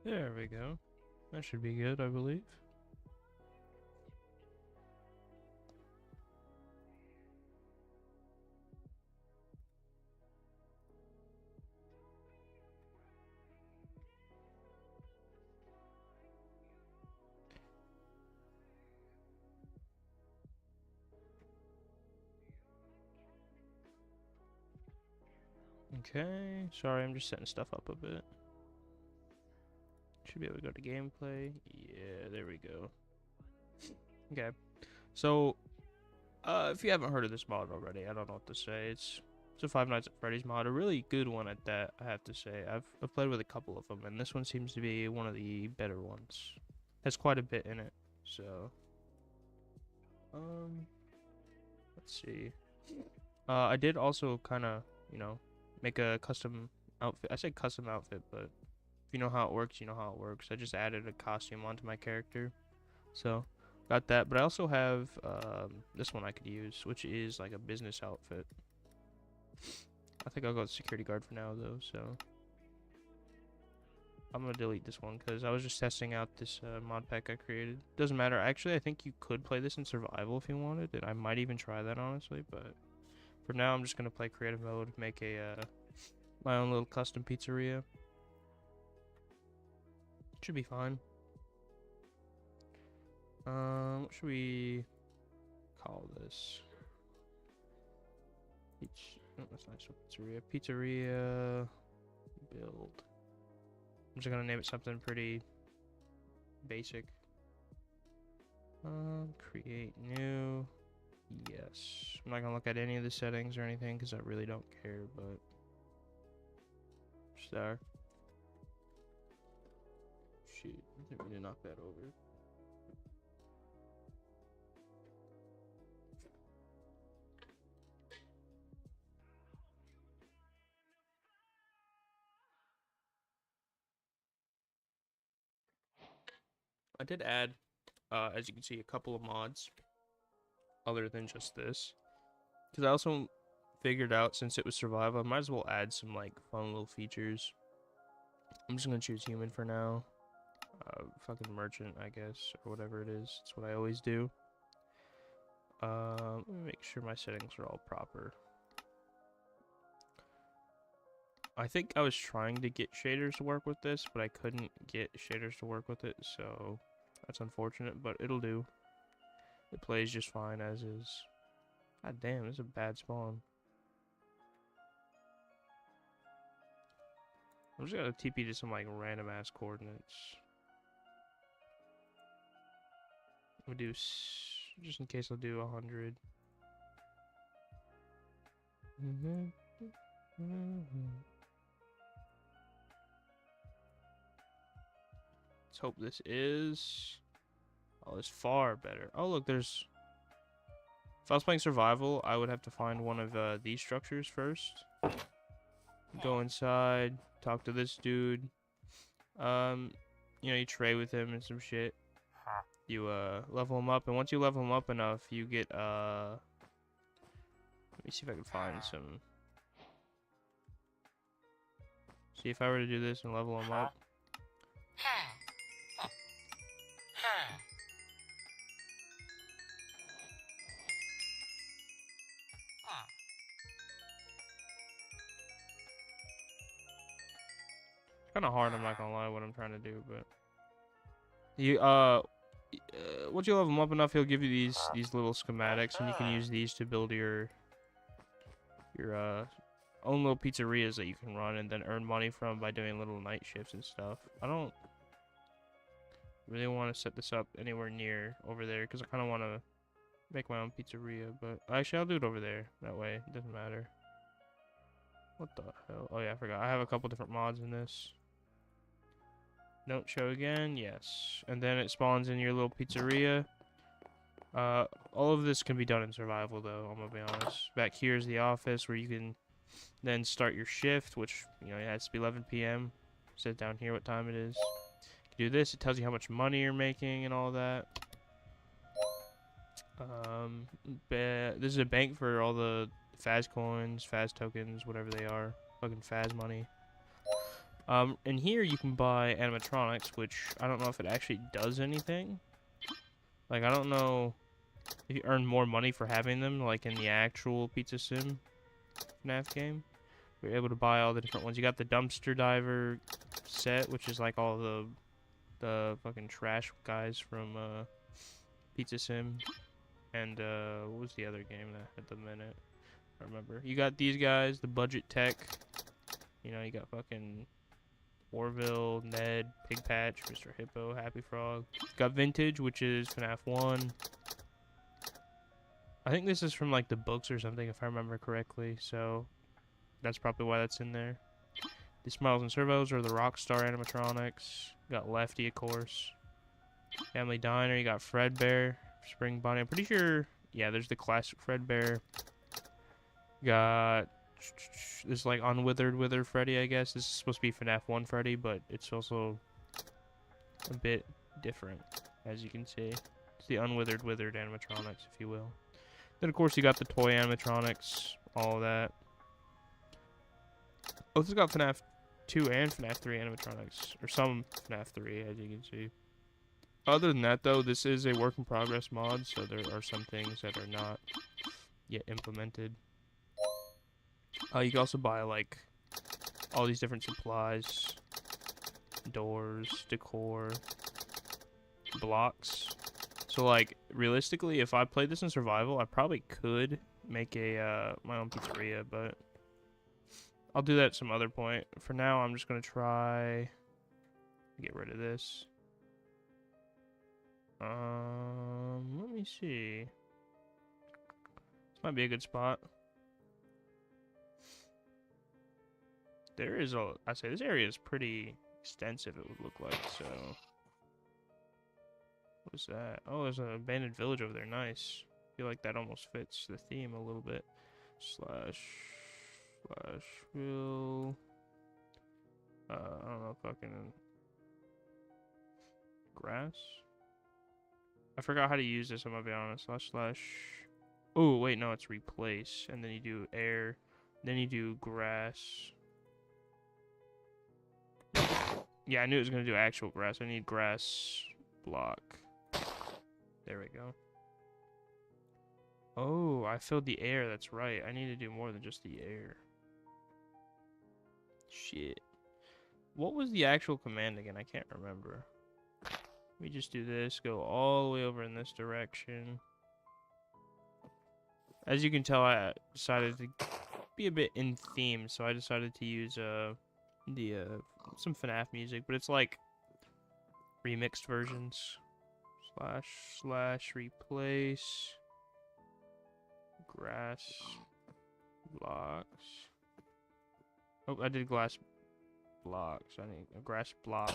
There we go. That should be good, I believe. Okay, sorry, I'm just setting stuff up a bit. Should be able to go to gameplay. Yeah, there we go. Okay, so if you haven't heard of this mod already, I don't know what to say. It's a Five Nights at Freddy's mod, a really good one at that, I have to say. I've played with a couple of them, and this one seems to be one of the better ones. Has quite a bit in it, so let's see. I did also kind of, make a custom outfit. I say custom outfit, but if you know how it works, you know how it works. I just added a costume onto my character, so got that. But I also have this one I could use, which is like a business outfit. I think I'll go with security guard for now, though. So I'm gonna delete this one because I was just testing out this mod pack I created. Doesn't matter. Actually, I think you could play this in survival if you wanted, and I might even try that honestly. But for now, I'm just gonna play creative mode, make a my own little custom pizzeria. Should be fine. What should we call this? That's nice. Pizzeria build. I'm just gonna name it something pretty basic. Create new. Yes. I'm not gonna look at any of the settings or anything because I really don't care, but star. Shoot, I think we need to knock that over. I did add, as you can see, a couple of mods other than just this, because I also figured out, since it was survival, I might as well add some like fun little features. I'm just gonna choose human for now. Fucking merchant, I guess, or whatever it is. It's what I always do. Let me make sure my settings are all proper. I think I was trying to get shaders to work with this, but I couldn't get shaders to work with it, so that's unfortunate, but it'll do. It plays just fine as is. God damn, this is a bad spawn. I'm just gonna TP to some like random ass coordinates. We'll do, just in case I'll do 100. Let's hope this is... Oh, it's far better. Oh, look, there's... If I was playing survival, I would have to find one of these structures first. Go inside, talk to this dude. You trade with him and some shit. You level him up, and once you level him up enough, you get let me see if I can find some. See, if I were to do this and level him up. It's kind of hard, I'm not gonna lie, what I'm trying to do, but you once you level him up enough, he'll give you these little schematics, and you can use these to build your own little pizzerias that you can run and then earn money from by doing little night shifts and stuff. I don't really want to set this up anywhere near over there because I kind of want to make my own pizzeria, but actually I'll do it over there. That way it doesn't matter. What the hell? Oh yeah, I forgot. I have a couple different mods in this. Don't show again. Yes. And then it spawns in your little pizzeria. All of this can be done in survival, though, I'm gonna be honest. Back here is the office where you can then start your shift, which, it has to be 11 p.m. Says down here what time it is. You do this, it tells you how much money you're making and all that. This is a bank for all the Faz coins, Faz tokens, whatever they are. Fucking Faz money. In here you can buy animatronics, which I don't know if it actually does anything. Like, I don't know if you earn more money for having them, like in the actual Pizza Sim FNAF game. You're able to buy all the different ones. You got the dumpster diver set, which is like all the fucking trash guys from Pizza Sim. And what was the other game that had them in it? I remember. You got these guys, the budget tech. You know, you got fucking Orville, Ned, Pig Patch, Mr. Hippo, Happy Frog. Got Vintage, which is FNAF 1. I think this is from like the books or something, if I remember correctly. So that's probably why that's in there. The Smiles and Servos are the Rockstar animatronics. Got Lefty, of course. Family Diner, you got Fredbear, Spring Bonnie. I'm pretty sure, yeah, there's the classic Fredbear. Got this like Unwithered Freddy, I guess. This is supposed to be FNAF 1 Freddy, but it's also a bit different, as you can see. It's the Withered animatronics, if you will. Then, of course, you got the toy animatronics, all of that. Oh, this has got FNAF 2 and FNAF 3 animatronics, or some FNAF 3, as you can see. Other than that, though, this is a work in progress mod, so there are some things that are not yet implemented. You can also buy, like, all these different supplies, doors, decor, blocks. So, like, realistically, if I played this in survival, I probably could make a, my own pizzeria, but I'll do that at some other point. For now, I'm just gonna try to get rid of this. Let me see. This might be a good spot. There is I say this area is pretty extensive, it would look like, so. What is that? Oh, there's an abandoned village over there, nice. I feel like that almost fits the theme a little bit. Slash will. I don't know, fucking grass? I forgot how to use this, I'm gonna be honest. Slash. Oh, wait, no, it's replace. And then you do air. Then you do grass. Yeah, I knew it was gonna do actual grass. I need grass block. There we go. Oh, I filled the air. That's right. I need to do more than just the air. Shit. What was the actual command again? I can't remember. Let me just do this. Go all the way over in this direction. As you can tell, I decided to be a bit in theme, so I decided to use some FNAF music, but it's like remixed versions. Slash replace grass blocks. Oh, I did glass blocks. I need a grass block.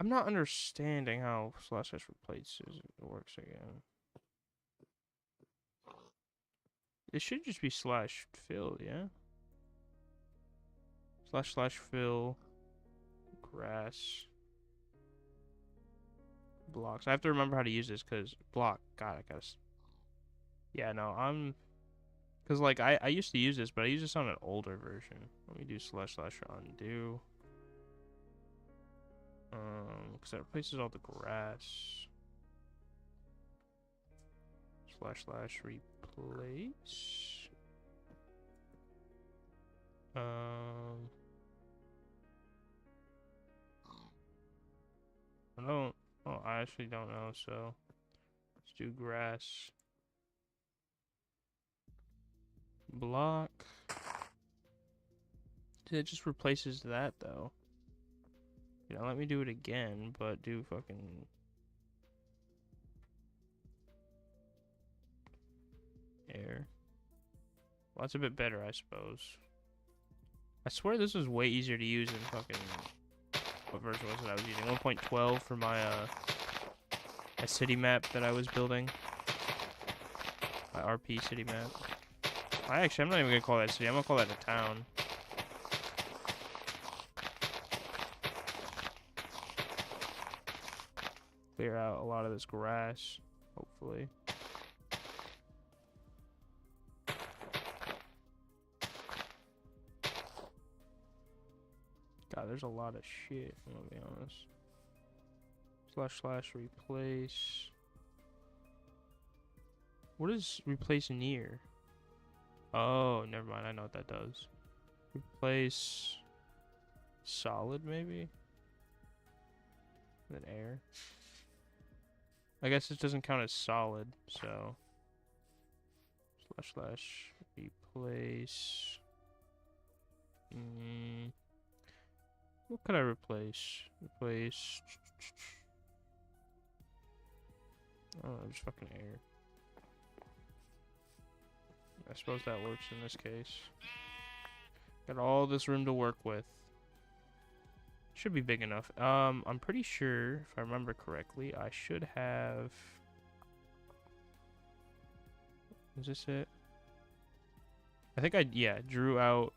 I'm not understanding how slash replaces works again. It should just be slash fill, yeah? Slash fill grass blocks. I have to remember how to use this because block. God, I gotta. Yeah, no, because like I used to use this, but I use this on an older version. Let me do slash undo. Because that replaces all the grass. Slash replace. I don't. Oh, I actually don't know. So let's do grass block. It just replaces that though. You know, let me do it again, but do fucking air. Well, that's a bit better, I suppose. I swear this was way easier to use than fucking... What version was it I was using? 1.12 for my, a city map that I was building. My RP city map. I'm not even gonna call that city. I'm gonna call that a town. Clear out a lot of this grass, hopefully. God, there's a lot of shit, I'm gonna be honest. / replace. What is replace near? Oh, never mind. I know what that does. Replace solid, maybe? Then air. I guess it doesn't count as solid, so. / replace. What could I replace? Replace. Oh, just fucking air. I suppose that works in this case. Got all this room to work with. Should be big enough. I'm pretty sure, if I remember correctly, I should have... Is this it? I think I, yeah, drew out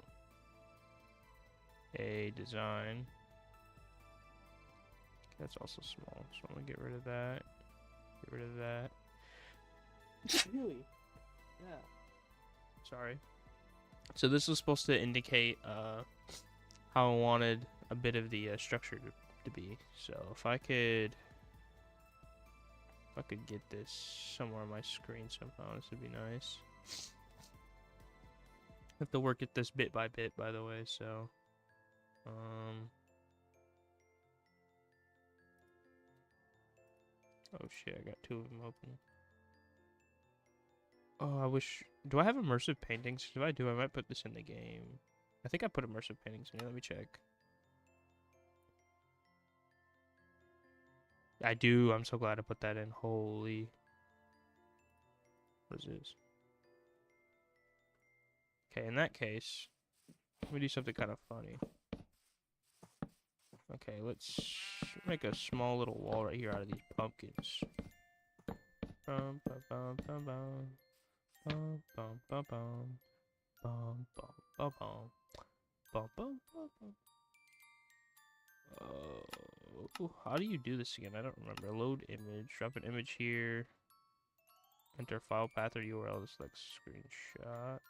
a design. That's also small, so I'm gonna get rid of that. Get rid of that. Really? Yeah. Sorry. So this was supposed to indicate how I wanted a bit of the structure to be. So if I could get this somewhere on my screen somehow, this would be nice. I have to work at this bit by bit, by the way. So oh shit, I got two of them open. Oh, I wish... Do I have immersive paintings? If I do, I might put this in the game. I think I put immersive paintings in here. Let me check. I do. I'm so glad I put that in. Holy... What is this? Okay, in that case, let me do something kind of funny. Okay, let's make a small little wall right here out of these pumpkins. Bum, bum, bum, bum, bum. Bum, bum, bum, bum. Bum, bum, bum, bum. Bum, bum, bum, bum. How do you do this again? I don't remember. Load image. Drop an image here. Enter file path or URL to select screenshot.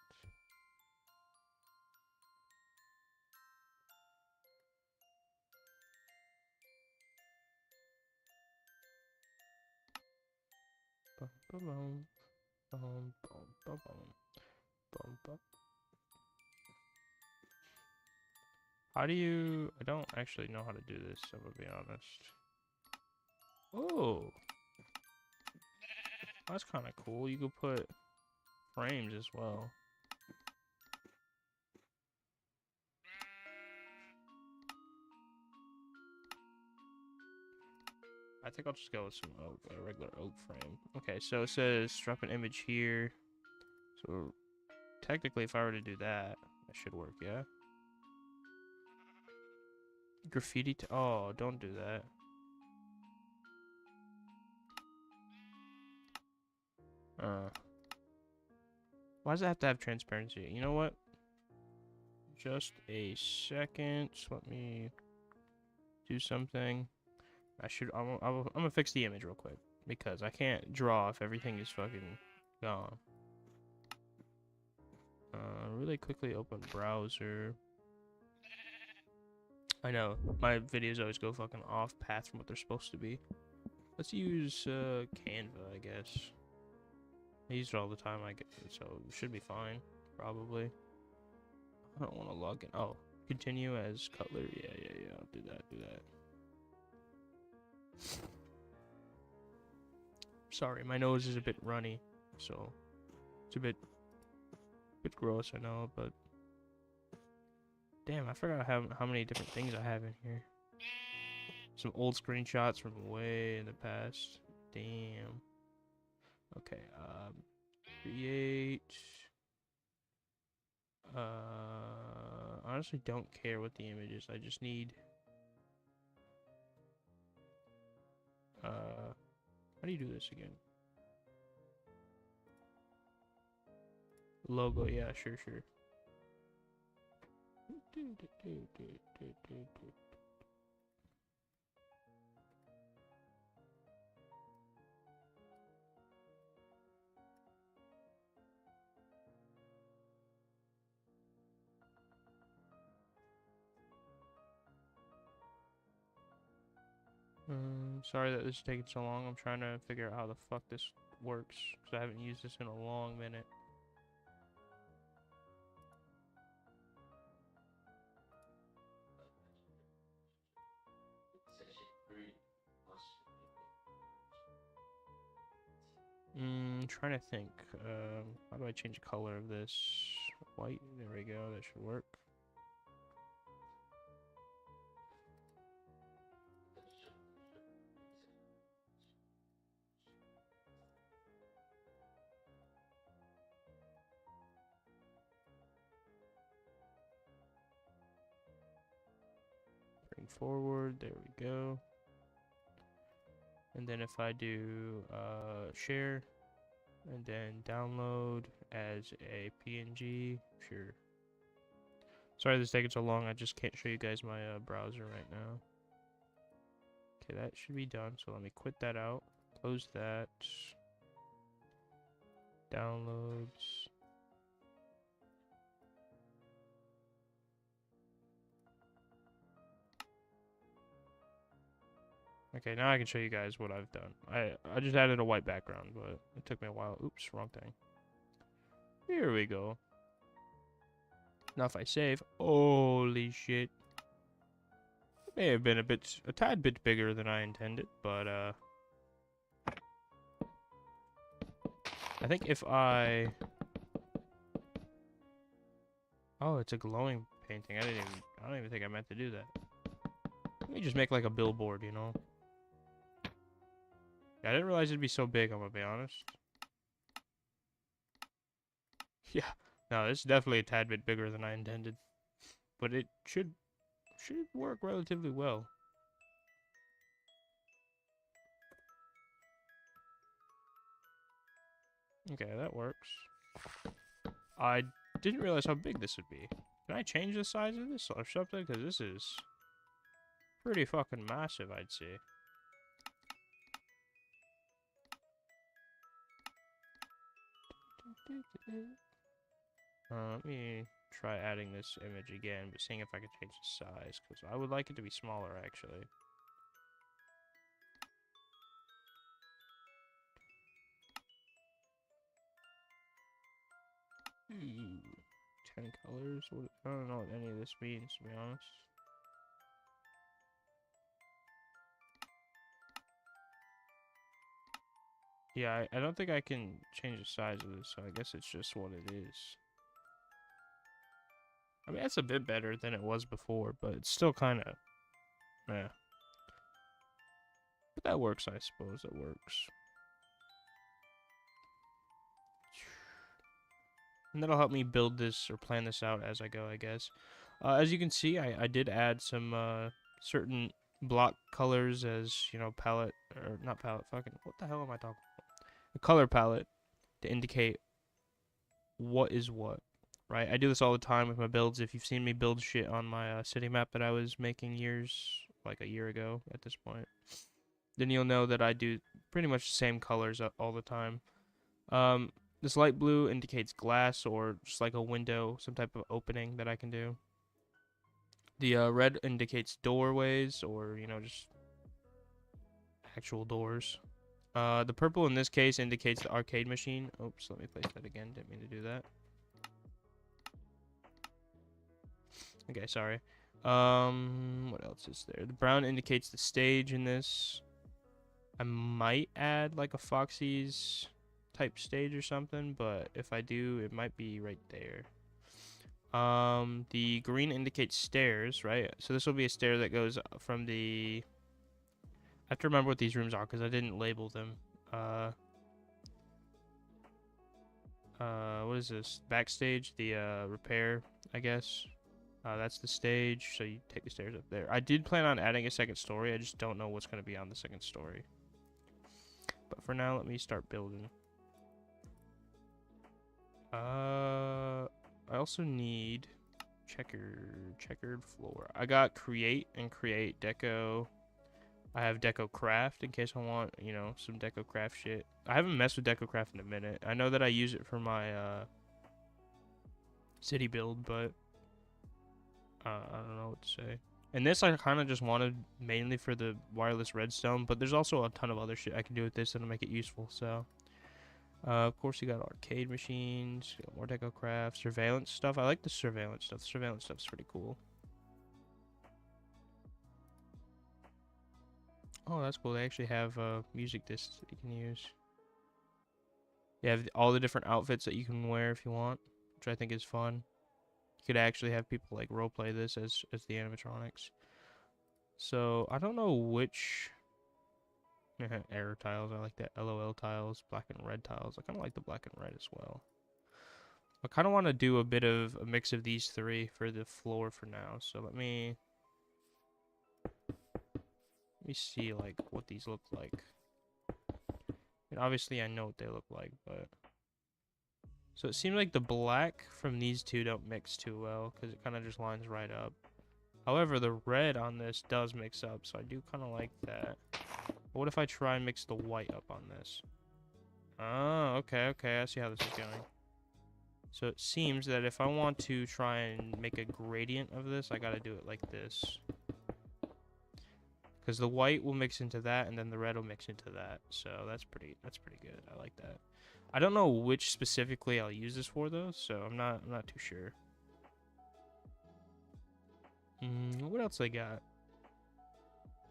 Bum, bum, bum. Bum, bum, bum, bum. Bum, bum. How do you... I don't actually know how to do this, I'm gonna be honest. Oh! That's kind of cool. You could put frames as well. I think I'll just go with some oak, a regular oak frame. Okay, so it says drop an image here. So technically, if I were to do that, that should work, yeah? Graffiti oh, don't do that. Why does it have to have transparency? You know what? Just a second. Just let me do something. I'm gonna fix the image real quick because I can't draw if everything is fucking gone. Really quickly open browser. I know my videos always go fucking off path from what they're supposed to be. Let's use Canva, I guess. I use it all the time, I guess, so it should be fine, probably. I don't want to log in. Oh, continue as Cutler. Yeah. I'll do that. Sorry, my nose is a bit runny, so it's a bit gross, I know, but damn, I forgot how many different things I have in here. Some old screenshots from way in the past. Damn. Okay, create. Honestly don't care what the image is. I just need how do you do this again? Logo, yeah, sure. Sorry that this is taking so long. I'm trying to figure out how the fuck this works, because I haven't used this in a long minute. Trying to think. How do I change the color of this? White. There we go. That should work. Bring forward. There we go. And then if I do share and then download as a PNG, sure. Sorry this is taking so long. I just can't show you guys my browser right now. Okay, that should be done. So let me quit that out. Close that. Downloads. Okay, now I can show you guys what I've done. I just added a white background, but it took me a while. Oops, wrong thing. Here we go. Now if I save, holy shit. It may have been a tad bit bigger than I intended, but I think if I... Oh, it's a glowing painting. I don't even think I meant to do that. Let me just make like a billboard, you know? I didn't realize it'd be so big, I'm gonna be honest. Yeah, no, this is definitely a tad bit bigger than I intended. But it should work relatively well. Okay, that works. I didn't realize how big this would be. Can I change the size of this or something? Because this is pretty fucking massive, I'd say. Let me try adding this image again, but seeing if I can change the size, because I would like it to be smaller, actually. Ooh, 10 colors? I don't know what any of this means, to be honest. Yeah, I don't think I can change the size of this, so I guess it's just what it is. I mean, that's a bit better than it was before, but it's still kind of... yeah. But that works, I suppose. It works. And that'll help me build this or plan this out as I go, I guess. As you can see, I did add some certain block colors as, you know, palette... or not palette, fucking... what the hell am I talking about? A color palette to indicate what is what. Right, I do this all the time with my builds. If you've seen me build shit on my city map that I was making like a year ago at this point, then you'll know that I do pretty much the same colors all the time. This light blue indicates glass or just like a window, some type of opening that I can do. The red indicates doorways or, you know, just actual doors. The purple in this case indicates the arcade machine. Oops, let me place that again. Didn't mean to do that. Okay, sorry. What else is there? The brown indicates the stage in this. I might add like a Foxy's type stage or something, but if I do, it might be right there. The green indicates stairs, right? So this will be a stair that goes from the... I have to remember what these rooms are because I didn't label them. What is this? Backstage, the repair, I guess. That's the stage, so you take the stairs up there. I did plan on adding a second story. I just don't know what's going to be on the second story. But for now, let me start building. I also need checkered floor. I got create and create deco. I have deco craft in case I want, you know, some deco craft shit. I haven't messed with deco craft in a minute. I know that I use it for my city build, but I don't know what to say. And this I kind of just wanted mainly for the wireless redstone, but there's also a ton of other shit I can do with this that'll make it useful, so. Of course, you got arcade machines, you got more deco craft, surveillance stuff. I like the surveillance stuff. The surveillance stuff's pretty cool. Oh, that's cool. They actually have music discs that you can use. You have all the different outfits that you can wear if you want, which I think is fun. You could actually have people like roleplay this as the animatronics. So I don't know which error tiles. I like that LOL tiles, black and red tiles. I kind of like the black and red as well. I kind of want to do a bit of a mix of these three for the floor for now. So let me see like what these look like. And obviously I know what they look like, but so it seems like the black from these two don't mix too well because it kind of just lines right up. However, the red on this does mix up, so I do kind of like that. But what if I try and mix the white up on this? Oh, okay, I see how this is going. So it seems that if I want to try and make a gradient of this, I gotta do it like this. Because the white will mix into that, and then the red will mix into that. So that's pretty good. I like that. I don't know which specifically I'll use this for though, so I'm not too sure. What else I got?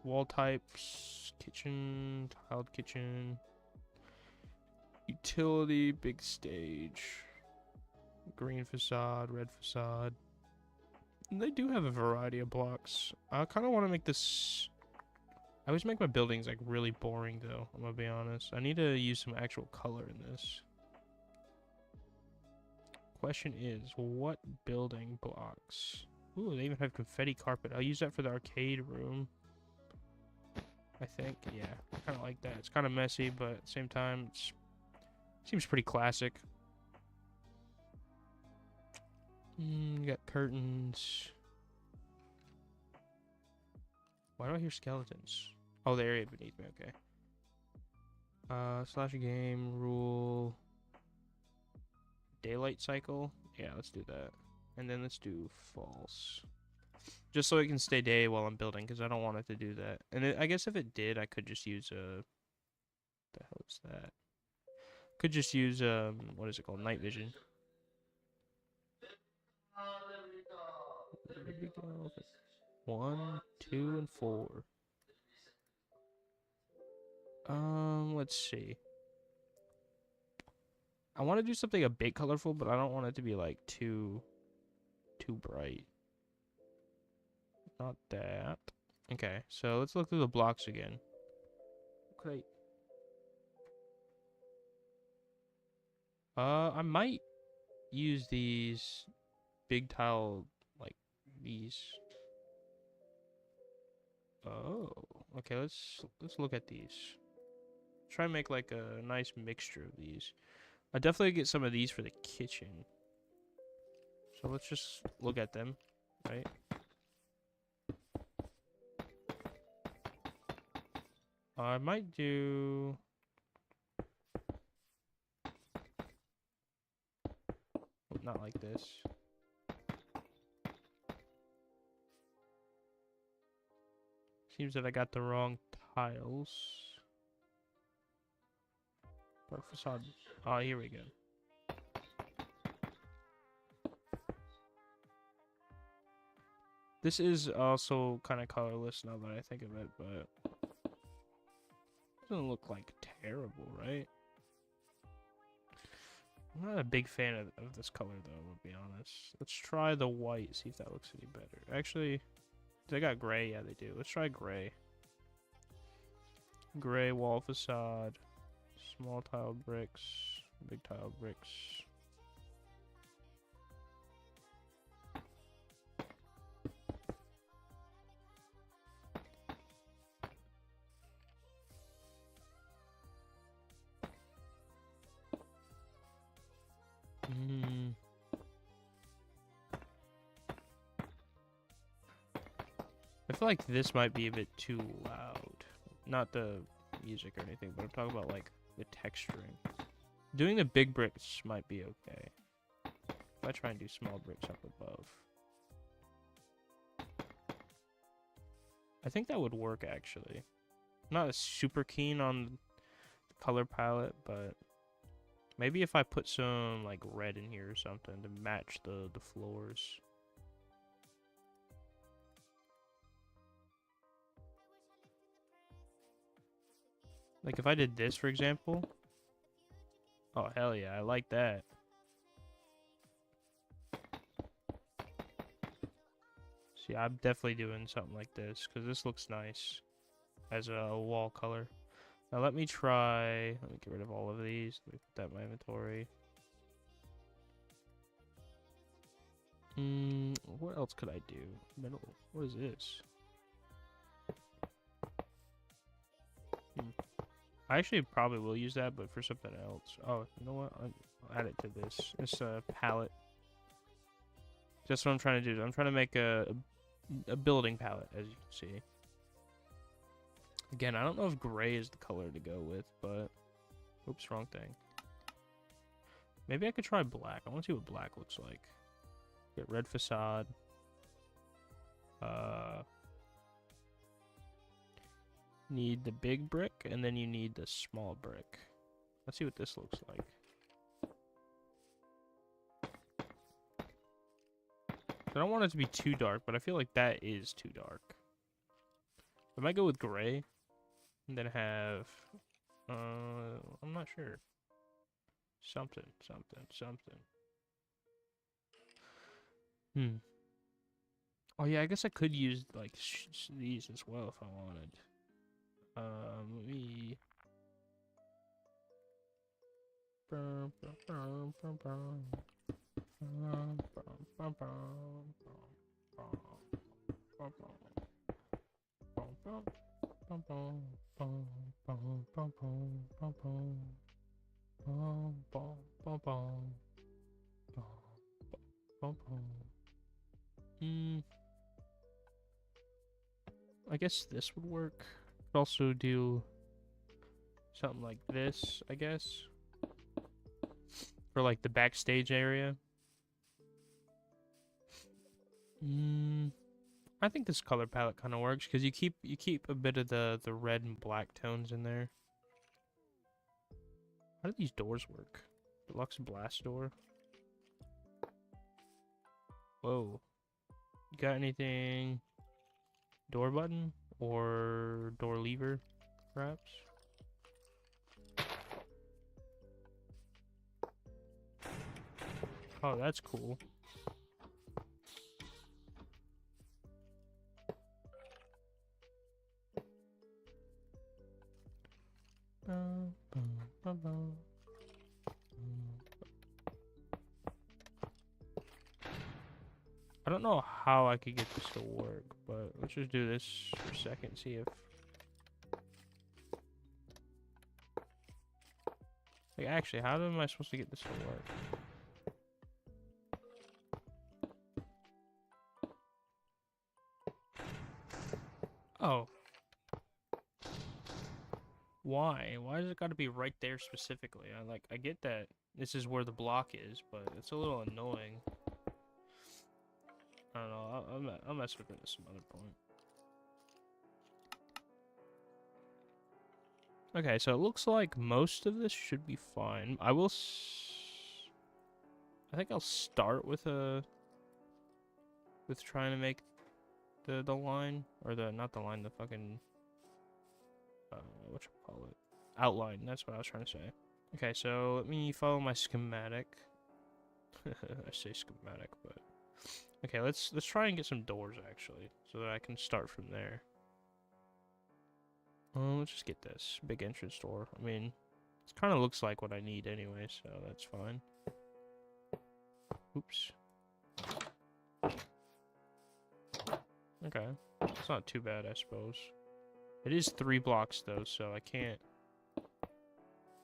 Wall types, kitchen, tiled kitchen, utility, big stage, green facade, red facade. And they do have a variety of blocks. I kind of want to make this. I always make my buildings like really boring though, I'm gonna be honest. I need to use some actual color in this. Question is, what building blocks? Ooh, they even have confetti carpet. I'll use that for the arcade room. I think, yeah. I kind of like that. It's kind of messy, but at the same time, it seems pretty classic. You got curtains. Why do I hear skeletons? Oh, the area beneath me, okay. Slash game, rule. Daylight cycle? Yeah, let's do that. And then let's do false. Just so it can stay day while I'm building, because I don't want it to do that. And I guess if it did, I could just use what the hell is that? Could just use what is it called? Night vision. Where did we go? 1, 2, and 4. Let's see. I want to do something a bit colorful, but I don't want it to be like too bright. Not that. Okay, so let's look through the blocks again. Okay. I might use these big tile, like these. Oh, okay. Let's look at these. Try and make like a nice mixture of these. I definitely get some of these for the kitchen. So let's just look at them, right? I might do. Not like this. Seems that I got the wrong tiles. Dark facade. Oh, here we go. This is also kind of colorless now that I think of it, but it doesn't look like terrible, right? I'm not a big fan of this color though, to be honest. Let's try the white, see if that looks any better. Actually, they got gray, yeah they do. Let's try gray. Gray wall facade, small tile bricks, big tile bricks. I feel like this might be a bit too loud. Not the music or anything, but I'm talking about like the texturing. Doing the big bricks might be okay. If I try and do small bricks up above. I think that would work, actually. I'm not super keen on the color palette, but maybe if I put some, like, red in here or something to match the floors. Like, if I did this, for example. Oh, hell yeah, I like that. See, I'm definitely doing something like this, because this looks nice as a wall color. Now let me try, let me get rid of all of these. Let me put that in my inventory. What else could I do? Metal, what is this? I actually probably will use that, but for something else. Oh, you know what? I'll add it to this. This palette. That's what I'm trying to do. I'm trying to make a building palette, as you can see. Again, I don't know if gray is the color to go with, but... Oops, wrong thing. Maybe I could try black. I want to see what black looks like. Get red facade. Need the big brick, and then you need the small brick. Let's see what this looks like. I don't want it to be too dark, but I feel like that is too dark. I might go with gray, and then have... I'm not sure. Something. Oh yeah, I guess I could use, like, these as well if I wanted. Let me... I guess this would work. Could also do something like this, I guess. For like the backstage area. I think this color palette kind of works because you keep a bit of the red and black tones in there. How do these doors work? Deluxe blast door. Whoa. You got anything? Door button or door lever, perhaps? Oh, that's cool. I don't know how I could get this to work, but let's just do this for a second, see if... Like, actually, how am I supposed to get this to work? Oh. Why? Why does it gotta be right there specifically? I get that this is where the block is, but it's a little annoying. I don't know, I'll mess with it at some other point. Okay, so it looks like most of this should be fine. I think I'll start with trying to make the line, or not the line, the fucking, whatchamacallit, outline. That's what I was trying to say. Okay, so let me follow my schematic. I say schematic, but okay, let's try and get some doors actually, so that I can start from there. Let's just get this big entrance door. I mean, it kind of looks like what I need anyway, so that's fine. Oops. Okay, it's not too bad, I suppose. It is 3 blocks though, so I can't...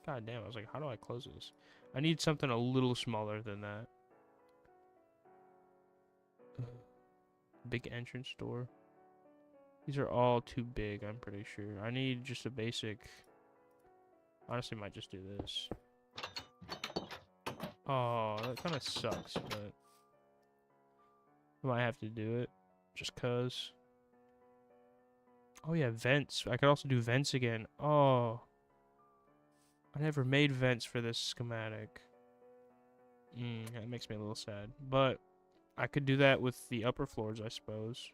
God damn, I was like, how do I close this? I need something a little smaller than that. Big entrance door. These are all too big, I'm pretty sure. I need just a basic... Honestly, might just do this. Oh, that kind of sucks, but... I might have to do it. Just cuz. Oh yeah, vents. I could also do vents again. Oh, I never made vents for this schematic. That makes me a little sad. But I could do that with the upper floors, I suppose.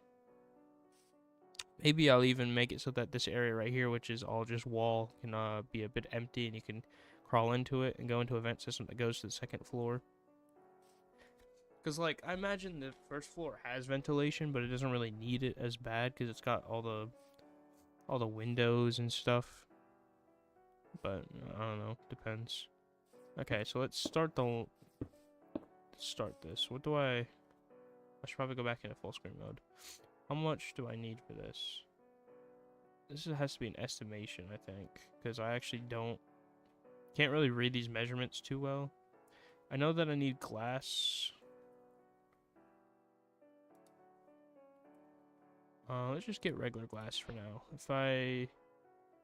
Maybe I'll even make it so that this area right here, which is all just wall, can be a bit empty, and you can crawl into it and go into a vent system that goes to the second floor. Because, like, I imagine the first floor has ventilation, but it doesn't really need it as bad because it's got all the windows and stuff. But I don't know, depends. Okay, so let's start this. What do I should probably go back into full screen mode. How much do I need for this? This has to be an estimation, I think, because I actually can't really read these measurements too well. I know that I need glass. Let's just get regular glass for now.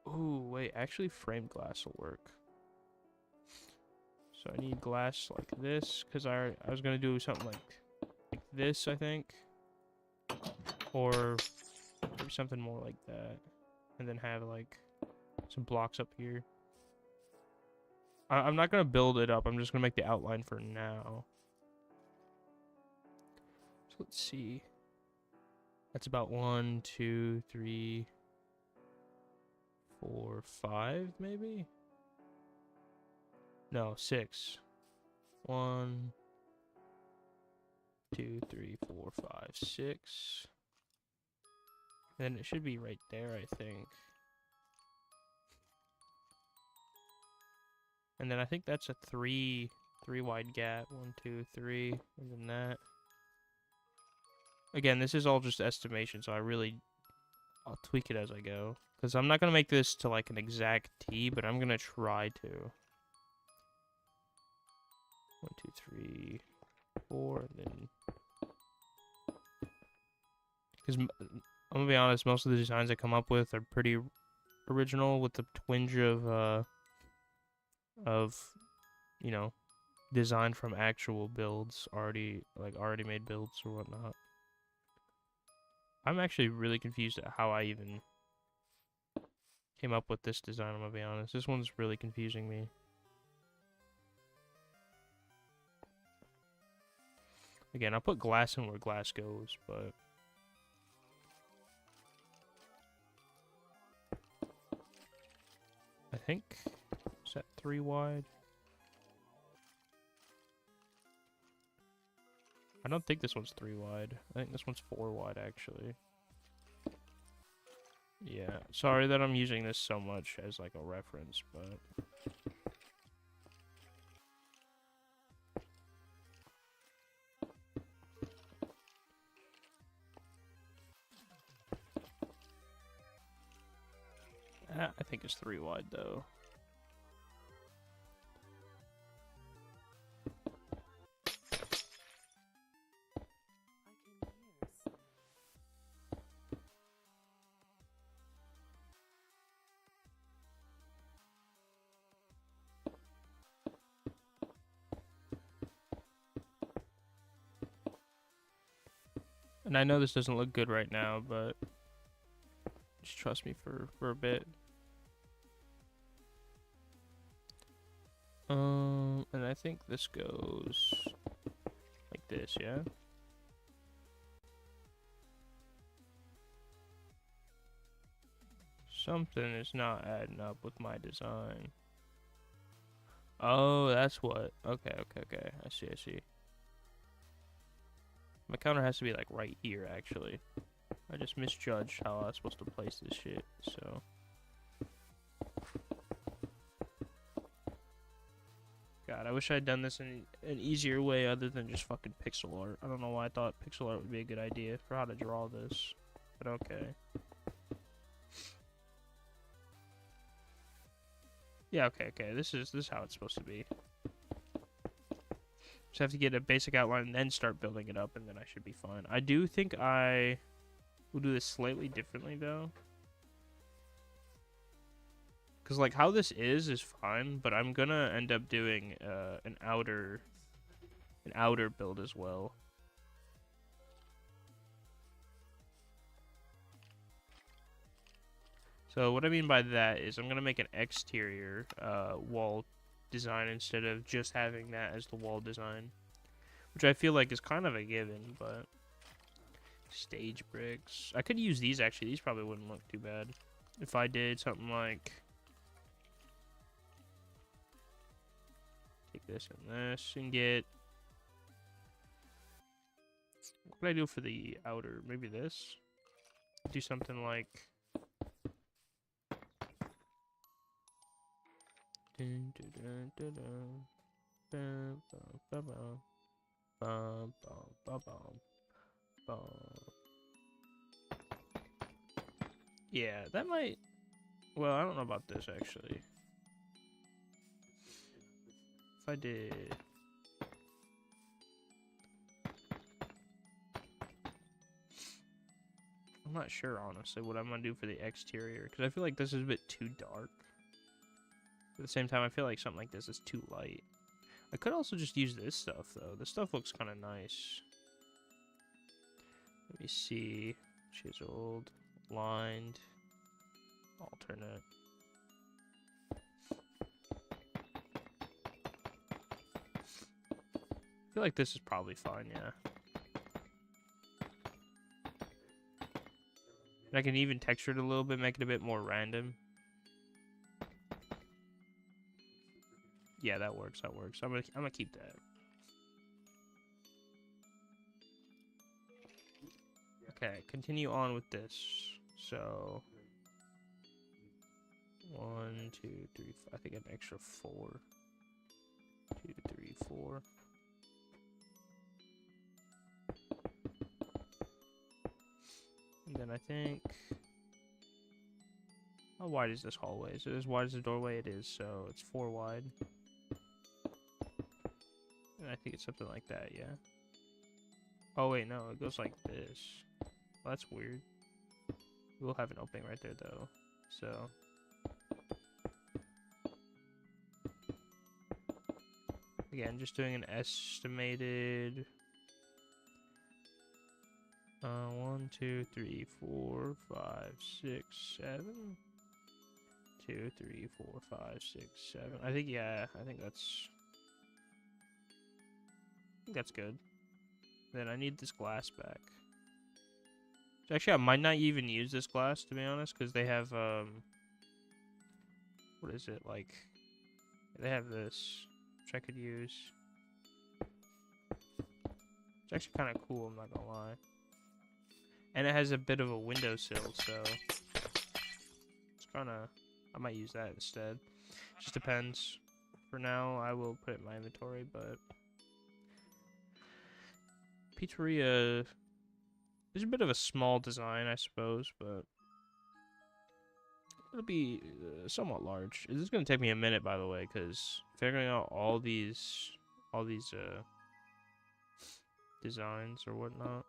Ooh, wait, actually framed glass will work. So I need glass like this, because I was gonna do something like this, I think. Or maybe something more like that. And then have like some blocks up here. I'm not gonna build it up, I'm just gonna make the outline for now. So let's see. That's about 1, 2, 3, 4, 5, maybe? No, 6. 1, 2, 3, 4, 5, 6. Then it should be right there, I think. And then I think that's a 3 wide gap. 1, 2, 3, and then that. Again, this is all just estimation, so I'll tweak it as I go. Because I'm not going to make this to like an exact T, but I'm going to try to. 1, 2, 3, 4, and then... Because I'm going to be honest, most of the designs I come up with are pretty original with the twinge of, you know, design from actual builds, already made builds or whatnot. I'm actually really confused at how I even came up with this design, I'm gonna be honest. This one's really confusing me. Again, I'll put glass in where glass goes, but... I think... Is that 3 wide? I don't think this one's 3 wide. I think this one's 4 wide, actually. Yeah, sorry that I'm using this so much as like a reference, but... I think it's 3 wide, though. And I know this doesn't look good right now, but just trust me for a bit. And I think this goes like this, yeah? Something is not adding up with my design. Oh, that's what. Okay. I see. My counter has to be like right here, actually. I just misjudged how I was supposed to place this shit, so... God, I wish I'd done this in an easier way other than just fucking pixel art. I don't know why I thought pixel art would be a good idea for how to draw this, but okay. Yeah, okay. This is how it's supposed to be. Just have to get a basic outline and then start building it up, and then I should be fine. I do think I will do this slightly differently, though. Because, like, how this is fine, but I'm gonna end up doing an outer build as well. So what I mean by that is I'm gonna make an exterior wall design instead of just having that as the wall design, which I feel like is kind of a given, but stage bricks. I could use these actually. These probably wouldn't look too bad if I did something like take this and this and get. What can I do for the outer? Maybe this. Do something like. Dun, dun, dun, dun, dun. Bum, bum, bum, bum. Bum, bum, bum, bum. Bum. Yeah, that might. Well, I don't know about this actually. If I did. I'm not sure, honestly, what I'm gonna do for the exterior, because I feel like this is a bit too dark. At the same time, I feel like something like this is too light. I could also just use this stuff, though. This stuff looks kind of nice. Let me see. Chiseled, lined, alternate. I feel like this is probably fine, yeah. And I can even texture it a little bit, make it a bit more random. Yeah, that works. That works. I'm gonna keep that. Okay, continue on with this. So 1, 2, 3, 4. I think an extra 4. 2, 3, 4. And then I think. How wide is this hallway? Is it as wide as the doorway? It is, so it's 4 wide. And I think it's something like that, yeah. Oh wait, no, it goes like this. Well, that's weird. We'll have an opening right there, though. So. Again, just doing an estimated. 1, 2, 3, 4, 5, 6, 7. 2, 3, 4, 5, 6, 7. I think, yeah, I think that's good. Then I need this glass back. Actually, I might not even use this glass, to be honest, because they have, what is it, like, they have this, which I could use. It's actually kind of cool, I'm not gonna lie. And it has a bit of a windowsill, so it's kind of, I might use that instead. Just depends. For now, I will put it in my inventory, but Pizzeria is a bit of a small design, I suppose, but it'll be somewhat large. This is going to take me a minute, by the way, because figuring out all these designs or whatnot.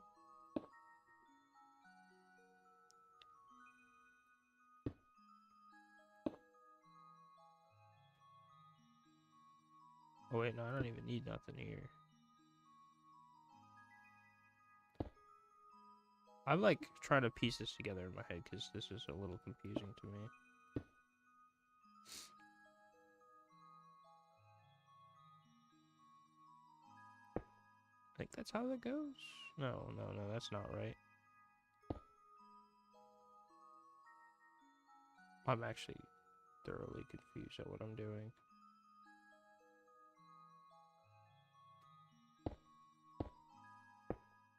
Oh wait, no, I don't even need nothing here. I'm like trying to piece this together in my head because this is a little confusing to me. I think that's how that goes. No, that's not right. I'm actually thoroughly confused at what I'm doing.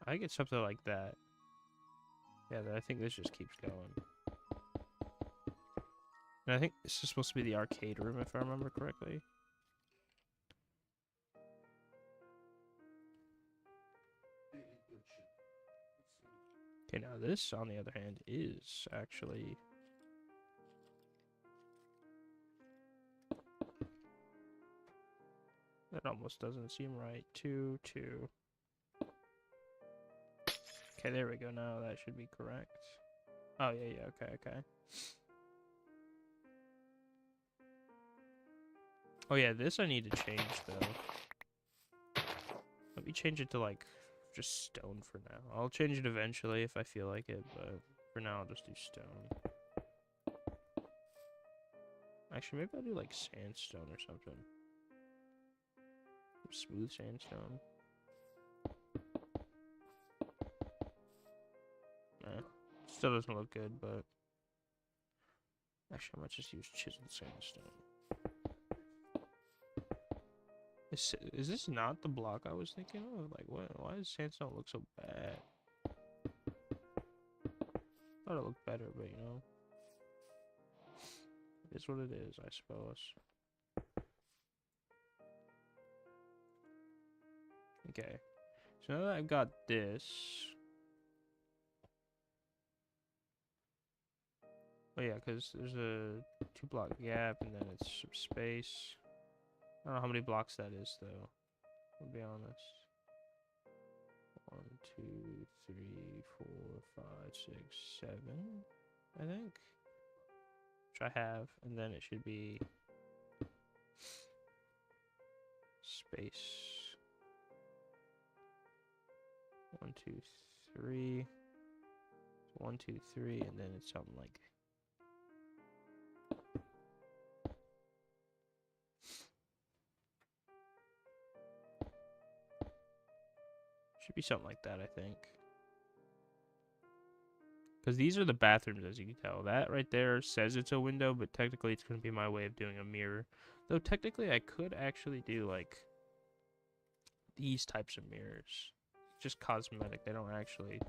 I get something like that. Yeah, I think this just keeps going. And I think this is supposed to be the arcade room, if I remember correctly. Okay, now this, on the other hand, is actually... That almost doesn't seem right. 2, 2. Okay, there we go. Now that should be correct. Oh, yeah, okay. Oh, yeah, this I need to change, though. Let me change it to, like, just stone for now. I'll change it eventually if I feel like it, but for now I'll just do stone. Actually, maybe I'll do like sandstone or something. Smooth sandstone. Nah, still doesn't look good, but actually, I might just use chiseled sandstone. Is this not the block I was thinking of? Like, what? Why does sandstone look so bad? Thought it looked better, but you know, it's what it is, I suppose. Okay, so now that I've got this, oh yeah, because there's a 2-block gap and then it's some space. I don't know how many blocks that is though. I'll be honest. 1, 2, 3, 4, 5, 6, 7. I think. Which I have, and then it should be space. 1, 2, 3. 1, 2, 3, and then it's something like. Should be something like that, I think. Because these are the bathrooms, as you can tell. That right there says it's a window, but technically it's going to be my way of doing a mirror. Though technically I could actually do, like, these types of mirrors. Just cosmetic. They don't actually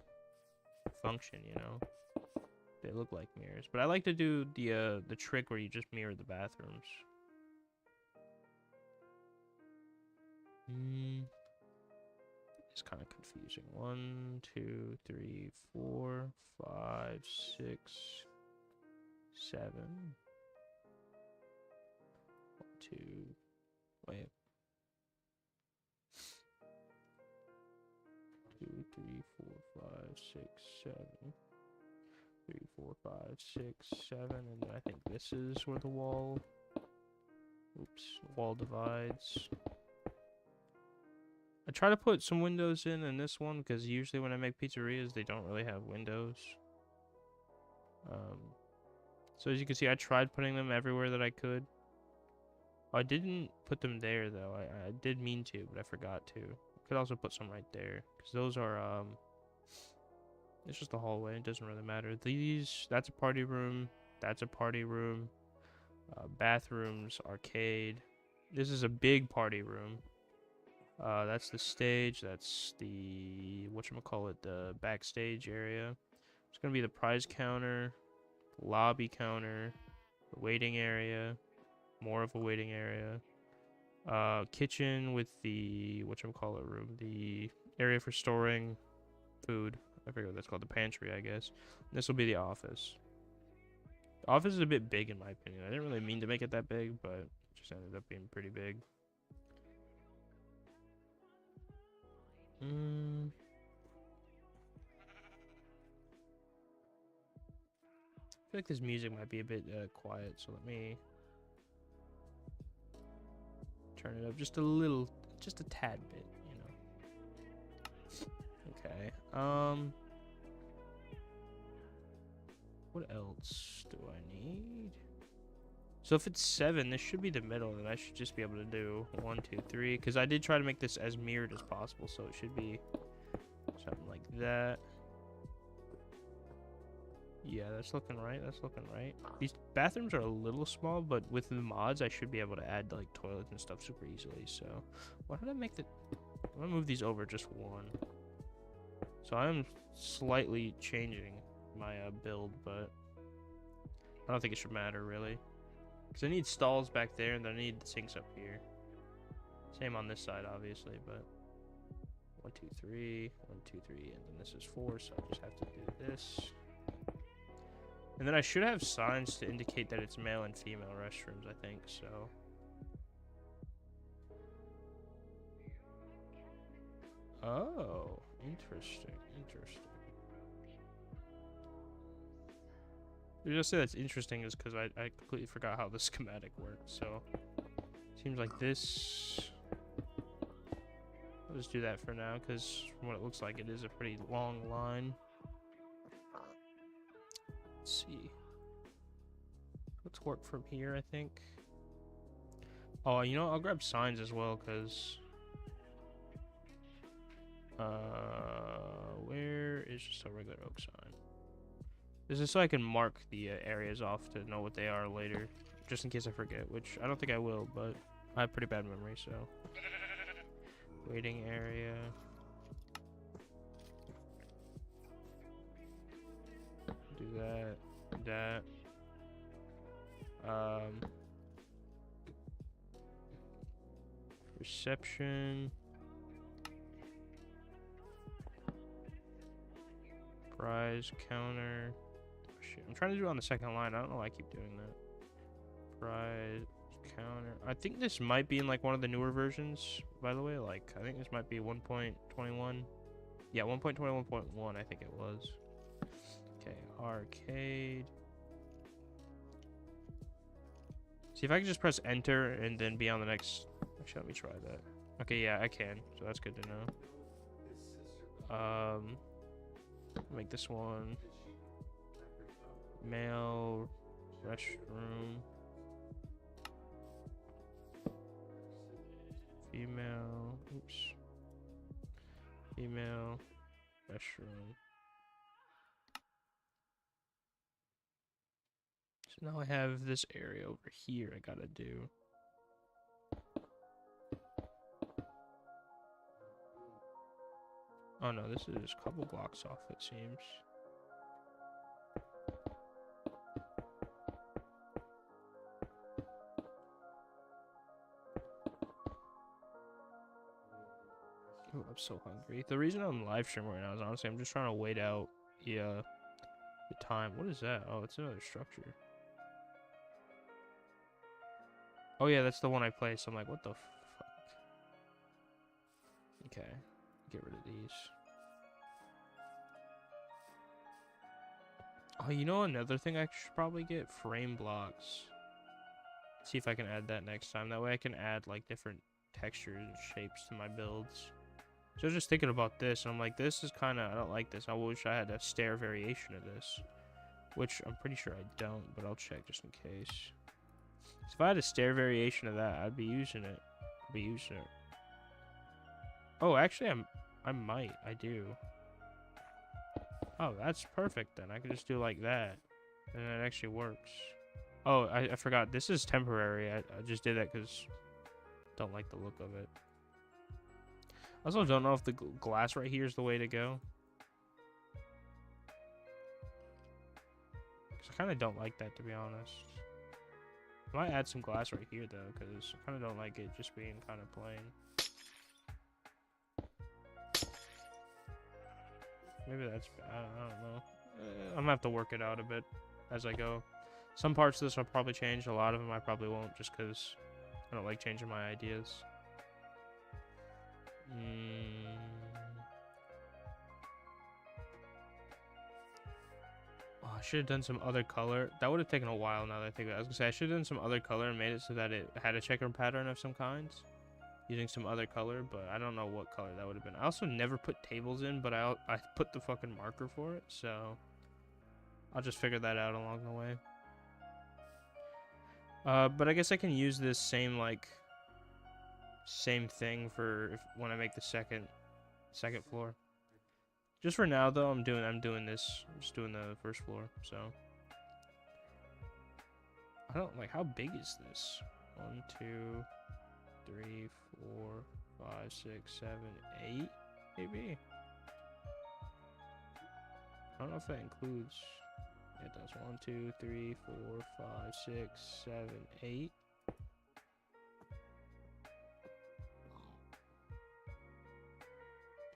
function, you know? They look like mirrors. But I like to do the trick where you just mirror the bathrooms. It's kind of confusing. 1, 2, 3, 4, 5, 6, 7. 1, 2. Wait. 2, 3, 4, 5, 6, 7. 3, 4, 5, 6, 7. And then I think this is where the wall. Oops. Wall divides. I try to put some windows in this one because usually when I make pizzerias, they don't really have windows. So as you can see, I tried putting them everywhere that I could. I didn't put them there though. I did mean to, but I forgot to. Could also put some right there because those are it's just a hallway. It doesn't really matter. That's a party room. That's a party room. Bathrooms, arcade. This is a big party room. That's the stage. That's the whatchamacallit, the backstage area. It's gonna be the prize counter, lobby counter, the waiting area, more of a waiting area. Kitchen with the whatchamacallit room, the area for storing food. I forget what that's called, the pantry, I guess. This will be the office. The office is a bit big in my opinion. I didn't really mean to make it that big, but it just ended up being pretty big. I feel like this music might be a bit quiet, so let me turn it up just a little, just a tad bit, you know. Okay. What else do I need? So if it's 7, this should be the middle, and I should just be able to do 1, 2, 3. Because I did try to make this as mirrored as possible, so it should be something like that. Yeah, that's looking right. That's looking right. These bathrooms are a little small, but with the mods, I should be able to add like toilets and stuff super easily. So why did I make the? I'm gonna move these over just 1. So I'm slightly changing my build, but I don't think it should matter really. Because I need stalls back there, and then I need the sinks up here. Same on this side, obviously, but 1, 2, 3, 1, 2, 3, and then this is 4, so I just have to do this. And then I should have signs to indicate that it's male and female restrooms, I think, so. Oh, interesting, interesting. The reason I say that's interesting is because I completely forgot how the schematic works, so. Seems like this. I'll just do that for now, because from what it looks like, it is a pretty long line. Let's see. Let's work from here, I think. Oh, you know, I'll grab signs as well, because... where is just a regular oak sign? This is so I can mark the areas off to know what they are later, just in case I forget, which I don't think I will, but I have pretty bad memory, so. Waiting area. Do that. Reception. Prize counter. Shit, I'm trying to do it on the second line. I don't know why I keep doing that. Prize counter. I think this might be in like one of the newer versions, by the way. Like, I think this might be 1.21. Yeah, 1.21.1, I think it was. Okay, arcade. See if I can just press enter and then be on the next. Actually, let me try that. Okay, yeah, I can. So that's good to know. Make this one. Male restroom. Female. Oops. Female restroom. So now I have this area over here I gotta do. Oh no, this is a couple blocks off, it seems. Oh, I'm so hungry. The reason I'm live streaming right now is honestly I'm just trying to wait out the time. What is that? Oh, it's another structure. Oh yeah, that's the one I placed. I'm like, what the fuck? Okay, get rid of these. Oh, you know another thing I should probably get? Frame blocks. See if I can add that next time. That way I can add like different textures and shapes to my builds. So I was just thinking about this, and I'm like, this is kind of, I don't like this. I wish I had a stair variation of this. Which I'm pretty sure I don't, but I'll check just in case. So if I had a stair variation of that, I'd be using it. Oh, actually, I might. I do. Oh, that's perfect then. I can just do like that. And it actually works. Oh, I forgot. This is temporary. I just did that because I don't like the look of it. I also don't know if the glass right here is the way to go. Because I kind of don't like that, to be honest. I might add some glass right here, though, because I kind of don't like it just being kind of plain. Maybe that's bad. I don't know. I'm going to have to work it out a bit as I go. Some parts of this I'll probably change. A lot of them I probably won't, just because I don't like changing my ideas. Oh, I should have done some other color. That would have taken a while now that I think of it. I was going to say, I should have done some other color and made it so that it had a checker pattern of some kinds. Using some other color, but I don't know what color that would have been. I also never put tables in, but I put the fucking marker for it, so I'll just figure that out along the way. But I guess I can use this same thing for when I make the second floor. Just for now though, I'm doing this. I'm just doing the first floor, so I don't like how big is this? 1, 2, 3, 4, 5, 6, 7, 8, maybe. I don't know if that includes. Yeah, it does. 1, 2, 3, 4, 5, 6, 7, 8.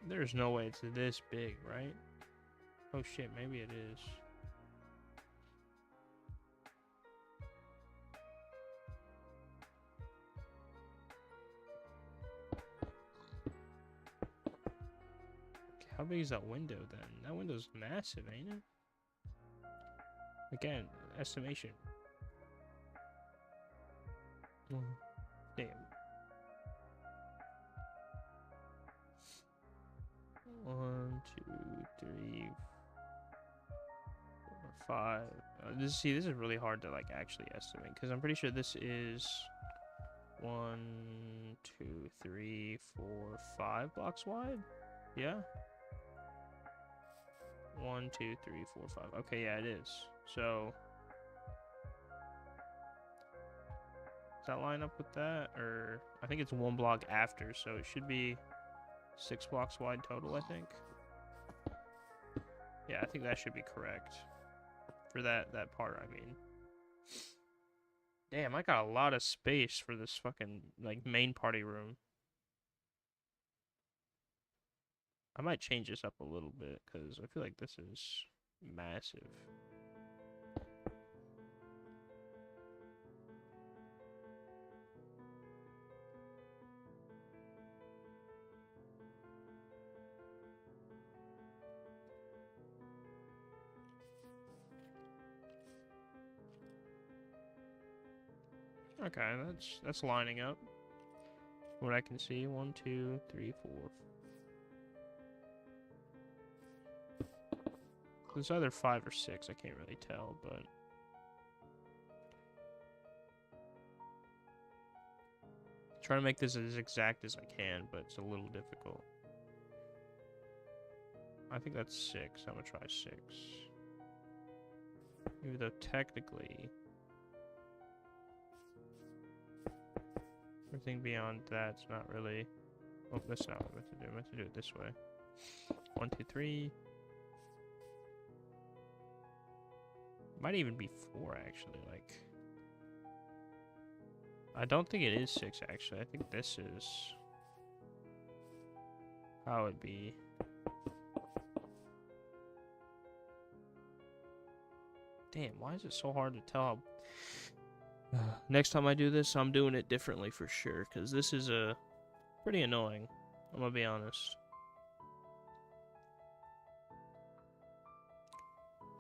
There's no way it's this big, right? Oh shit, maybe it is. How big is that window then? That window's massive, ain't it? Again, estimation. Damn. 1, 2, 3, 4, 5. This is really hard to like actually estimate because I'm pretty sure this is 1, 2, 3, 4, 5 blocks wide. Yeah. 1, 2, 3, 4, 5. Okay, yeah, it is. So does that line up with that? Or I think it's 1 block after, so it should be 6 blocks wide total, I think. Yeah, I think that should be correct. For that part, I mean. Damn, I got a lot of space for this fucking, like, main party room. I might change this up a little bit, because I feel like this is massive. Okay, that's lining up. What I can see, 1, 2, 3, 4. It's either 5 or 6. I can't really tell, but trying to make this as exact as I can, but it's a little difficult. I think that's 6. I'm gonna try 6. Even though technically everything beyond that's not really. Oh, that's not what I'm meant to do. I'm meant to do it this way. 1, 2, 3. Might even be 4 actually. Like, I don't think it is 6 actually. I think this is how it'd be. Damn, why is it so hard to tell? Next time I do this, I'm doing it differently for sure, because this is pretty annoying. I'm gonna be honest.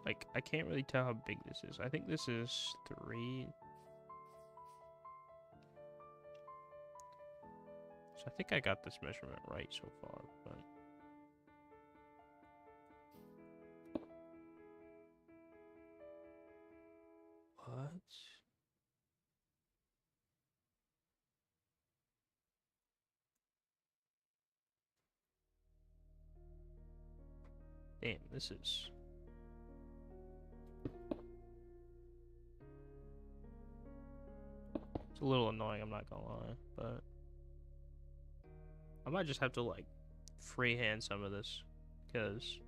Like, I can't really tell how big this is. I think this is 3. So I think I got this measurement right so far, but what? Damn, this is. It's a little annoying, I'm not gonna lie, but I might just have to like freehand some of this because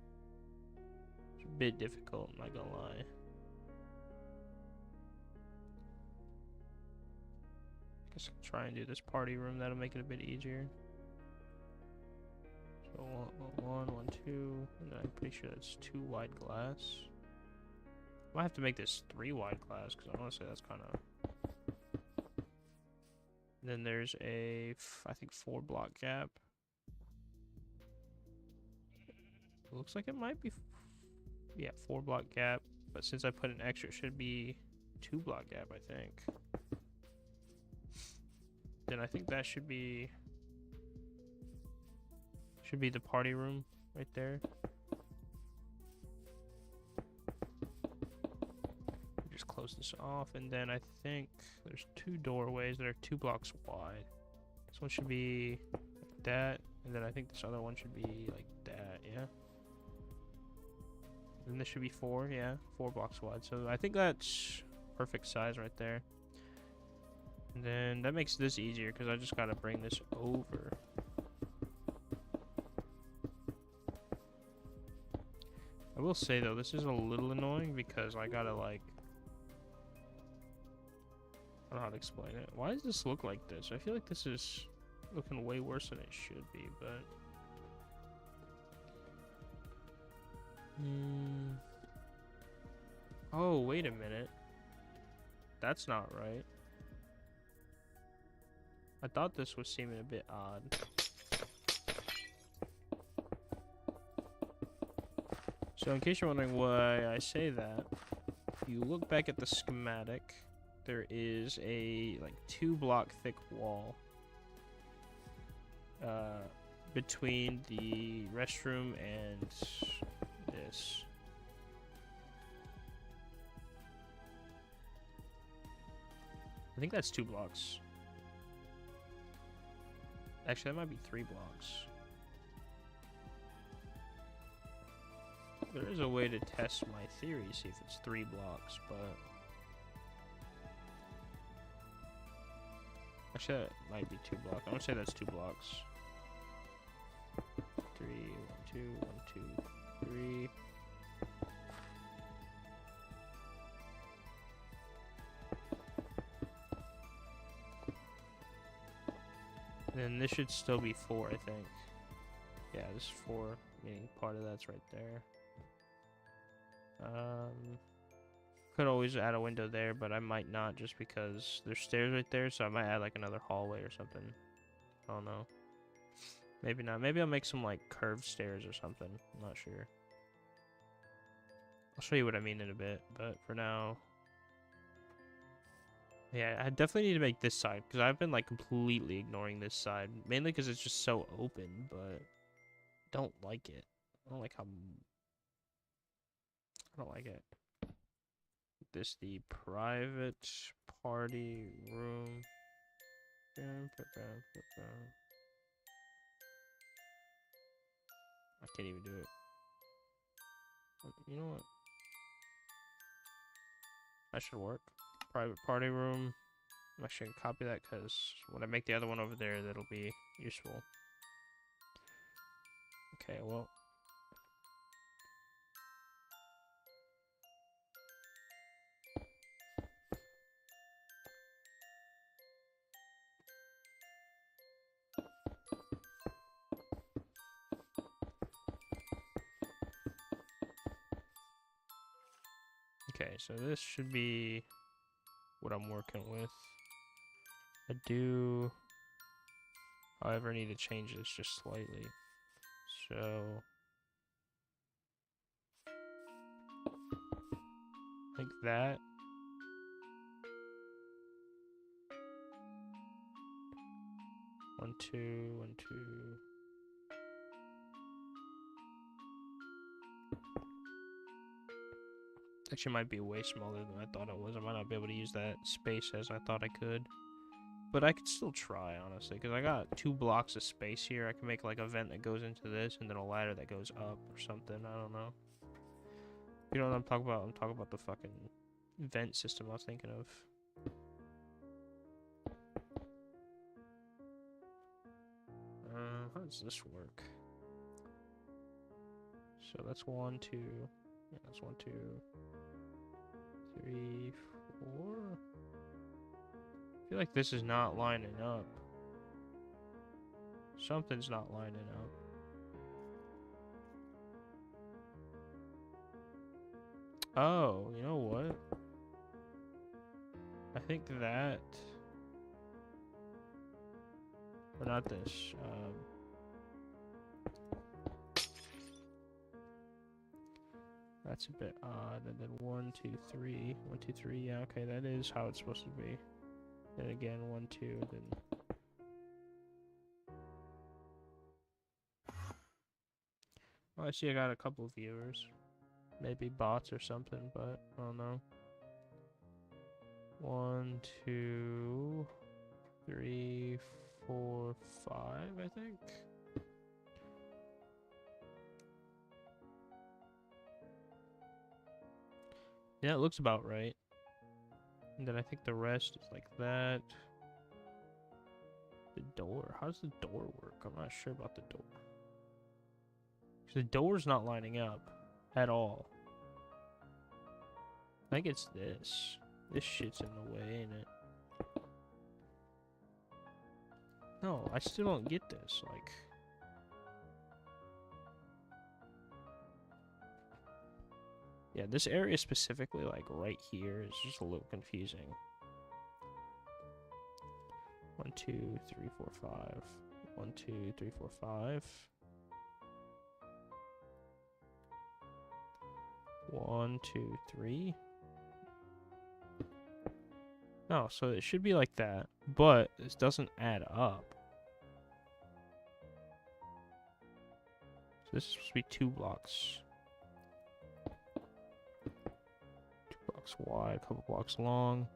it's a bit difficult, I'm not gonna lie. Guess I'll try and do this party room, that'll make it a bit easier. So 1, 1, 2, and then I'm pretty sure that's 2 wide glass. I might have to make this 3 wide glass because I want to say that's kind of. Then there's a, I think 4 block gap. It looks like it might be, yeah, 4 block gap. But since I put an extra, it should be 2 block gap, I think. Then I think that should be the party room right there. Just close this off, and then I think there's 2 doorways that are 2 blocks wide. This one should be like that, and then I think this other one should be like that, yeah. And this should be 4, yeah, 4 blocks wide. So I think that's perfect size right there. And then that makes this easier because I just gotta bring this over. I will say though, this is a little annoying because I gotta like, I don't know how to explain it. Why does this look like this? I feel like this is looking way worse than it should be, but oh, wait a minute. That's not right. I thought this was seeming a bit odd. So in case you're wondering why I say that, if you look back at the schematic, there is a like 2 block thick wall between the restroom and this. I think that's 2 blocks. Actually, that might be 3 blocks. There is a way to test my theory, see if it's 3 blocks, but... Actually, that might be 2 blocks. I'm gonna say that's 2 blocks. 3, 1, 2, 1, 2, 3. And then this should still be 4, I think. Yeah, this is 4, meaning part of that's right there. Could always add a window there, but I might not just because there's stairs right there, so I might add like another hallway or something. I don't know. Maybe not. Maybe I'll make some like curved stairs or something. I'm not sure. I'll show you what I mean in a bit, but for now... Yeah, I definitely need to make this side, because I've been like completely ignoring this side. Mainly because it's just so open, but... don't like it. I don't like how... I don't like it. This the private party room. I can't even do it. You know what? That should work. Private party room. I'm actually gonna copy that because when I make the other one over there, that'll be useful. Okay, well. Okay, so this should be what I'm working with. I do, however, need to change this just slightly. So, like that. One, two, 1, 2. Actually, might be way smaller than I thought it was. I might not be able to use that space as I thought I could. But I could still try, honestly, because I got 2 blocks of space here. I can make like a vent that goes into this and then a ladder that goes up or something. I don't know. You know what I'm talking about? I'm talking about the fucking vent system I was thinking of. How does this work? So that's 1, 2. Yeah, that's 1, 2, 3, 4. I feel like this is not lining up. Something's not lining up. Oh, you know what? I think that... Or not this. That's a bit odd. And then 1, 2, 3. 1, 2, 3. Yeah, okay, that is how it's supposed to be. Then again, 1, 2, then... Oh, I see I got a couple of viewers. Maybe bots or something, but I don't know. 1, 2, 3, 4, 5, I think. Yeah, it looks about right. And then I think the rest is like that. The door. How does the door work? I'm not sure about the door. The door's not lining up at all. I think it's this. This shit's in the way, ain't it? No, I still don't get this. Like... Yeah, this area specifically, like right here, is just a little confusing. 1, 2, 3, 4, 5. 1, 2, 3, 4, 5. 1, 2, 3. No, so it should be like that, but this doesn't add up. So this is supposed to be 2 blocks. 2 blocks wide, a couple blocks long.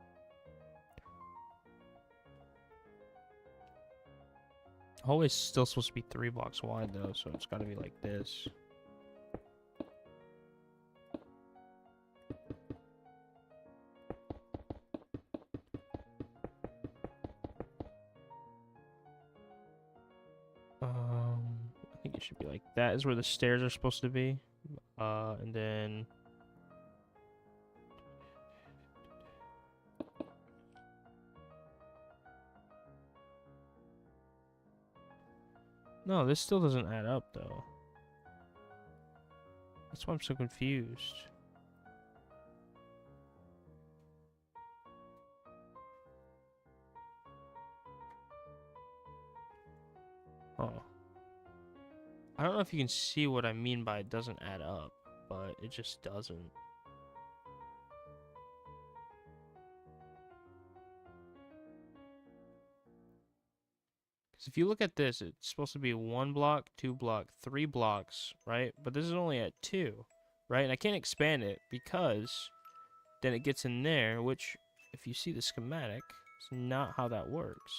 Hallway's still supposed to be 3 blocks wide though, so it's gotta be like this. I think it should be like that is where the stairs are supposed to be. And then no, this still doesn't add up though. That's why I'm so confused. Oh. I don't know if you can see what I mean by it doesn't add up, but it just doesn't. Because if you look at this, it's supposed to be 1 block, 2 block, 3 blocks, right? But this is only at 2, right? And I can't expand it because then it gets in there, which, if you see the schematic, it's not how that works.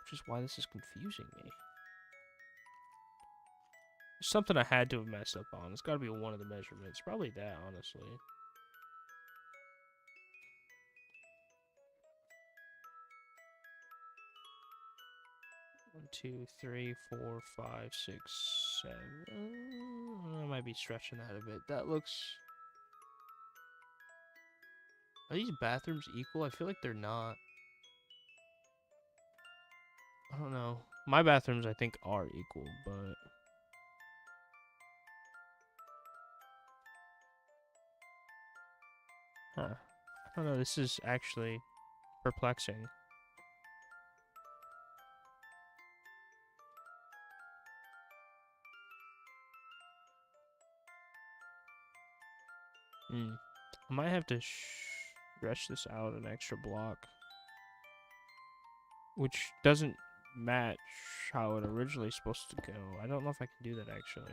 Which is why this is confusing me. There's something I had to have messed up on. It's got to be one of the measurements. Probably that, honestly. One, 2, 3, 4, 5, 6, 7. I might be stretching that a bit. That looks... Are these bathrooms equal? I feel like they're not. I don't know. My bathrooms, I think, are equal, but... Huh. I don't know. This is actually perplexing. I might have to stretch this out an extra block. Which doesn't match how it originally supposed to go. I don't know if I can do that, actually.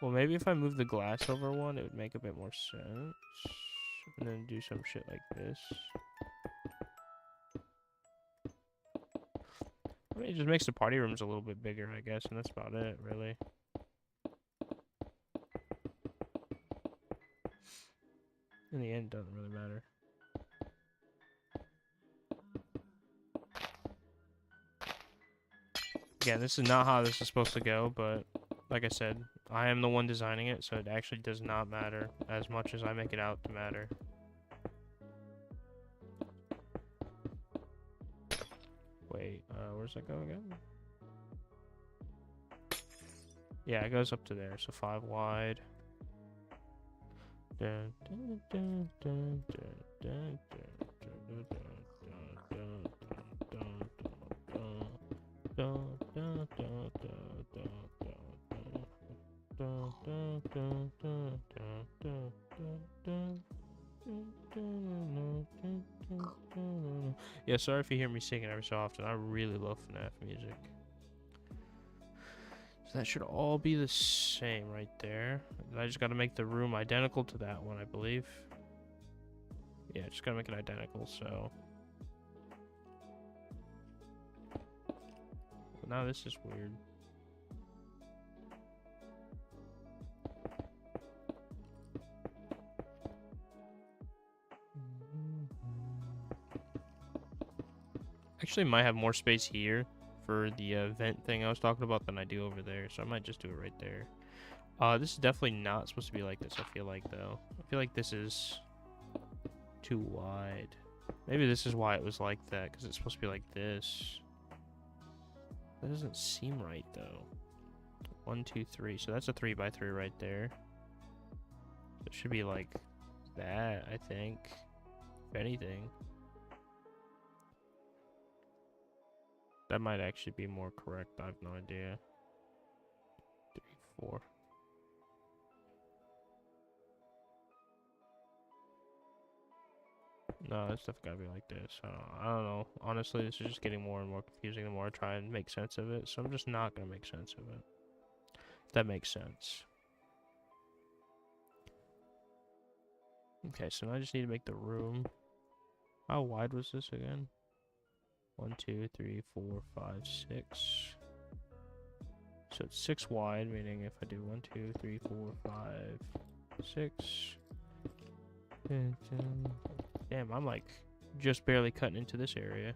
Well, maybe if I move the glass over one, it would make a bit more sense. And then do some shit like this. I mean, it just makes the party rooms a little bit bigger, I guess, and that's about it, really. In the end, it doesn't really matter. Again, this is not how this is supposed to go, but like I said, I am the one designing it, so it actually does not matter as much as I make it out to matter. Wait, where's that go again? Yeah, it goes up to there, so 5 wide. Dun, dun, dun, dun, dun, dun, dun, dun, yeah, sorry if you hear me singing every so often. I really love FNAF music. So that should all be the same right there. I just got to make the room identical to that one, I believe. Yeah, just got to make it identical, so... But now this is weird. Actually, might have more space here for the vent thing I was talking about than I do over there, so I might just do it right there. This is definitely not supposed to be like this, I feel like, though. I feel like this is too wide. Maybe this is why it was like that, because it's supposed to be like this. That doesn't seem right, though. 1, 2, 3. So that's a 3x3 right there. It should be like that, I think. If anything. That might actually be more correct. I have no idea. 3, 4. No, this stuff gotta be like this. I don't know. Honestly, this is just getting more and more confusing the more I try and make sense of it. So I'm just not gonna make sense of it. If that makes sense. Okay, so now I just need to make the room. How wide was this again? 1, 2, 3, 4, 5, 6. So it's 6 wide, meaning if I do 1, 2, 3, 4, 5, 6. Damn, I'm like just barely cutting into this area.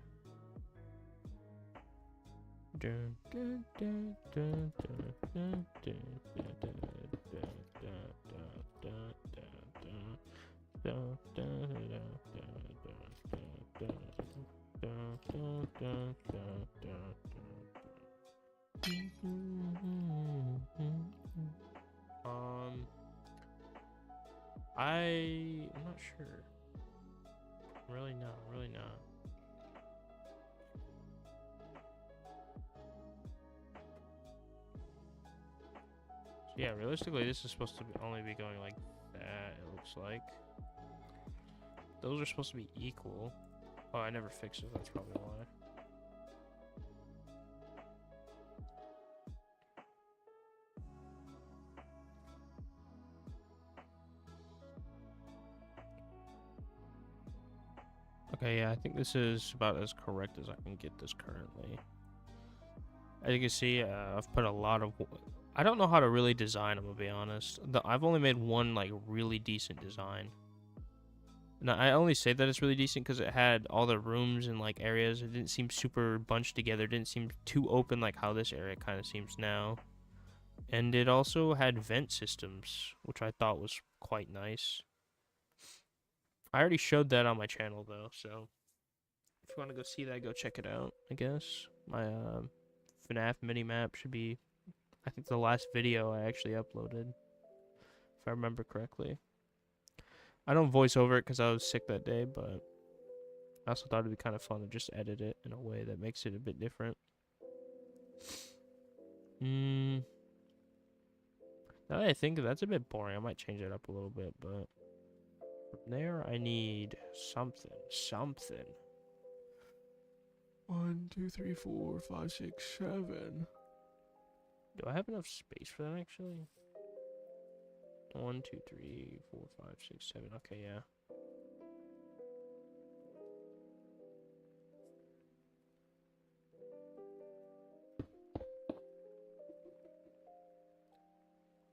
I'm not sure. Really not, really not. So yeah, realistically, this is supposed to only be going like that, it looks like. Those are supposed to be equal. Oh, I never fixed it, that's probably why. Okay, yeah, I think this is about as correct as I can get this currently. As you can see, I've put a lot of... I don't know how to really design them, to be honest. I've only made one, like, really decent design. Now, I only say that it's really decent because it had all the rooms and, like, areas. It didn't seem super bunched together. It didn't seem too open like how this area kind of seems now. And it also had vent systems, which I thought was quite nice. I already showed that on my channel, though, so if you want to go see that, go check it out, I guess. My FNAF mini-map should be, I think, the last video I actually uploaded, if I remember correctly. I don't voice over it because I was sick that day, but I also thought it'd be kind of fun to just edit it in a way that makes it a bit different. Now that I think that's a bit boring, I might change it up a little bit, but from there I need something. 1, 2, 3, 4, 5, 6, 7. Do I have enough space for that actually? 1, 2, 3, 4, 5, 6, 7. Okay, yeah.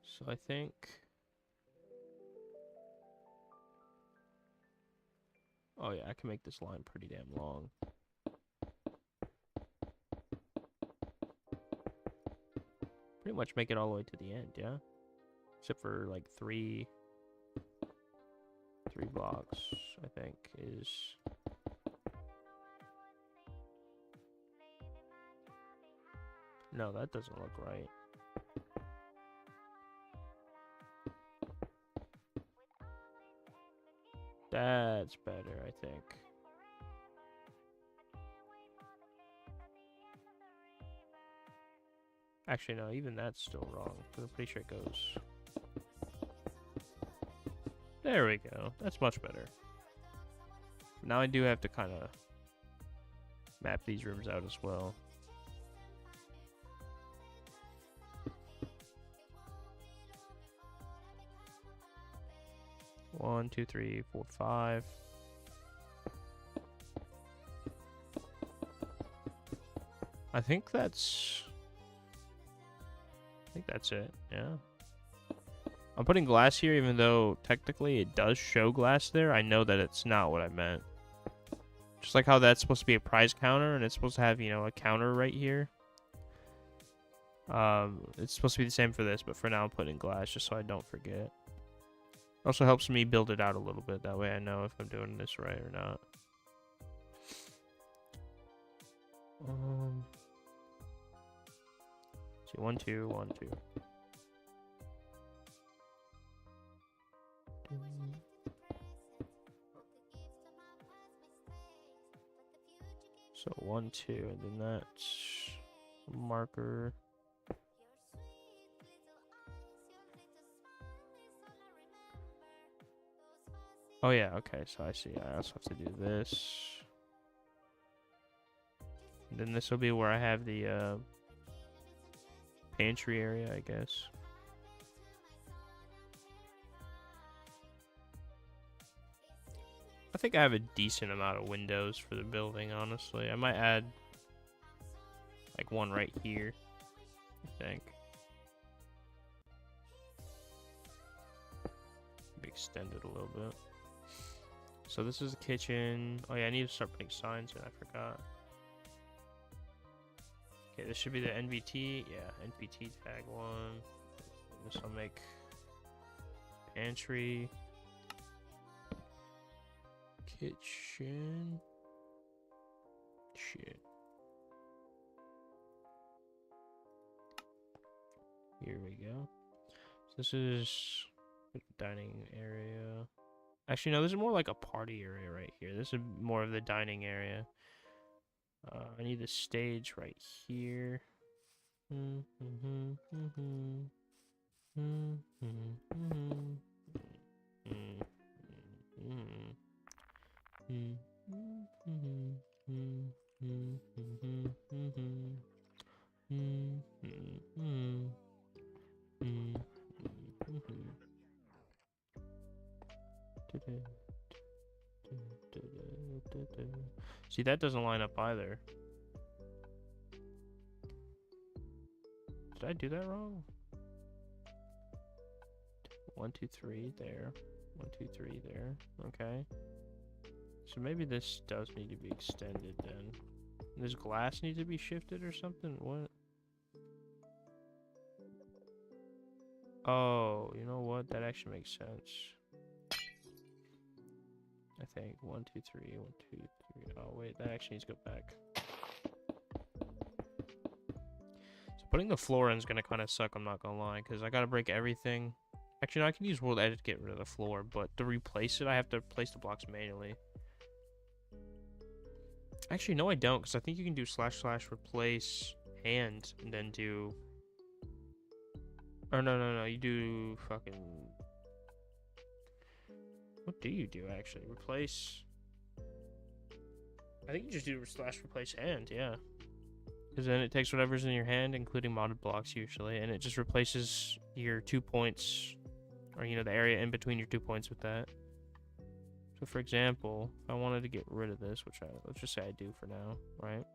So I think... Oh yeah, I can make this line pretty damn long. Pretty much make it all the way to the end, yeah? Except for like three blocks, I think, is... No, that doesn't look right. That's better, I think. Actually, no, even that's still wrong. I'm pretty sure it goes... There we go. That's much better. Now I do have to kind of map these rooms out as well. One, two, three, 4, 5. I think that's it, yeah. I'm putting glass here even though technically it does show glass there. I know that it's not what I meant. Just like how that's supposed to be a prize counter and it's supposed to have, you know, a counter right here. It's supposed to be the same for this, but for now I'm putting glass just so I don't forget. Also helps me build it out a little bit. That way I know if I'm doing this right or not. See, 1, 2, 1, 2. So 1, 2, and then that's a marker. Oh yeah, okay, so I see. I also have to do this. And then this will be where I have the pantry area, I guess. I think I have a decent amount of windows for the building, honestly. I might add like one right here, I think. Extend it a little bit. So this is the kitchen. Oh yeah, I need to start putting signs in. I forgot. Okay, this should be the NVT. Yeah, NVT tag 1. This will make pantry. Kitchen. Shit. Here we go. So this is dining area. Actually, no, this is more like a party area right here. This is more of the dining area. I need the stage right here. See, that doesn't line up either. Did I do that wrong? 1, 2, 3 there. 1, 2, 3 there. Okay. So maybe this does need to be extended then. This glass needs to be shifted or something? What? Oh, you know what? That actually makes sense. I think 1, 2, 3, 1, 2, 3. Oh wait, that actually needs to go back. So putting the floor in is gonna kind of suck. I'm not gonna lie, because I gotta break everything. Actually, no, I can use World Edit to get rid of the floor, but to replace it, I have to place the blocks manually. Actually, no, I don't, because I think you can do / replace hand and then do. Or no, you do fucking. What do you do actually? Replace. I think you just do / replace hand, yeah. Because then it takes whatever's in your hand, including modded blocks usually, and it just replaces your 2 points, or you know, the area in between your 2 points with that. So for example, if I wanted to get rid of this, which let's just say I do for now, right?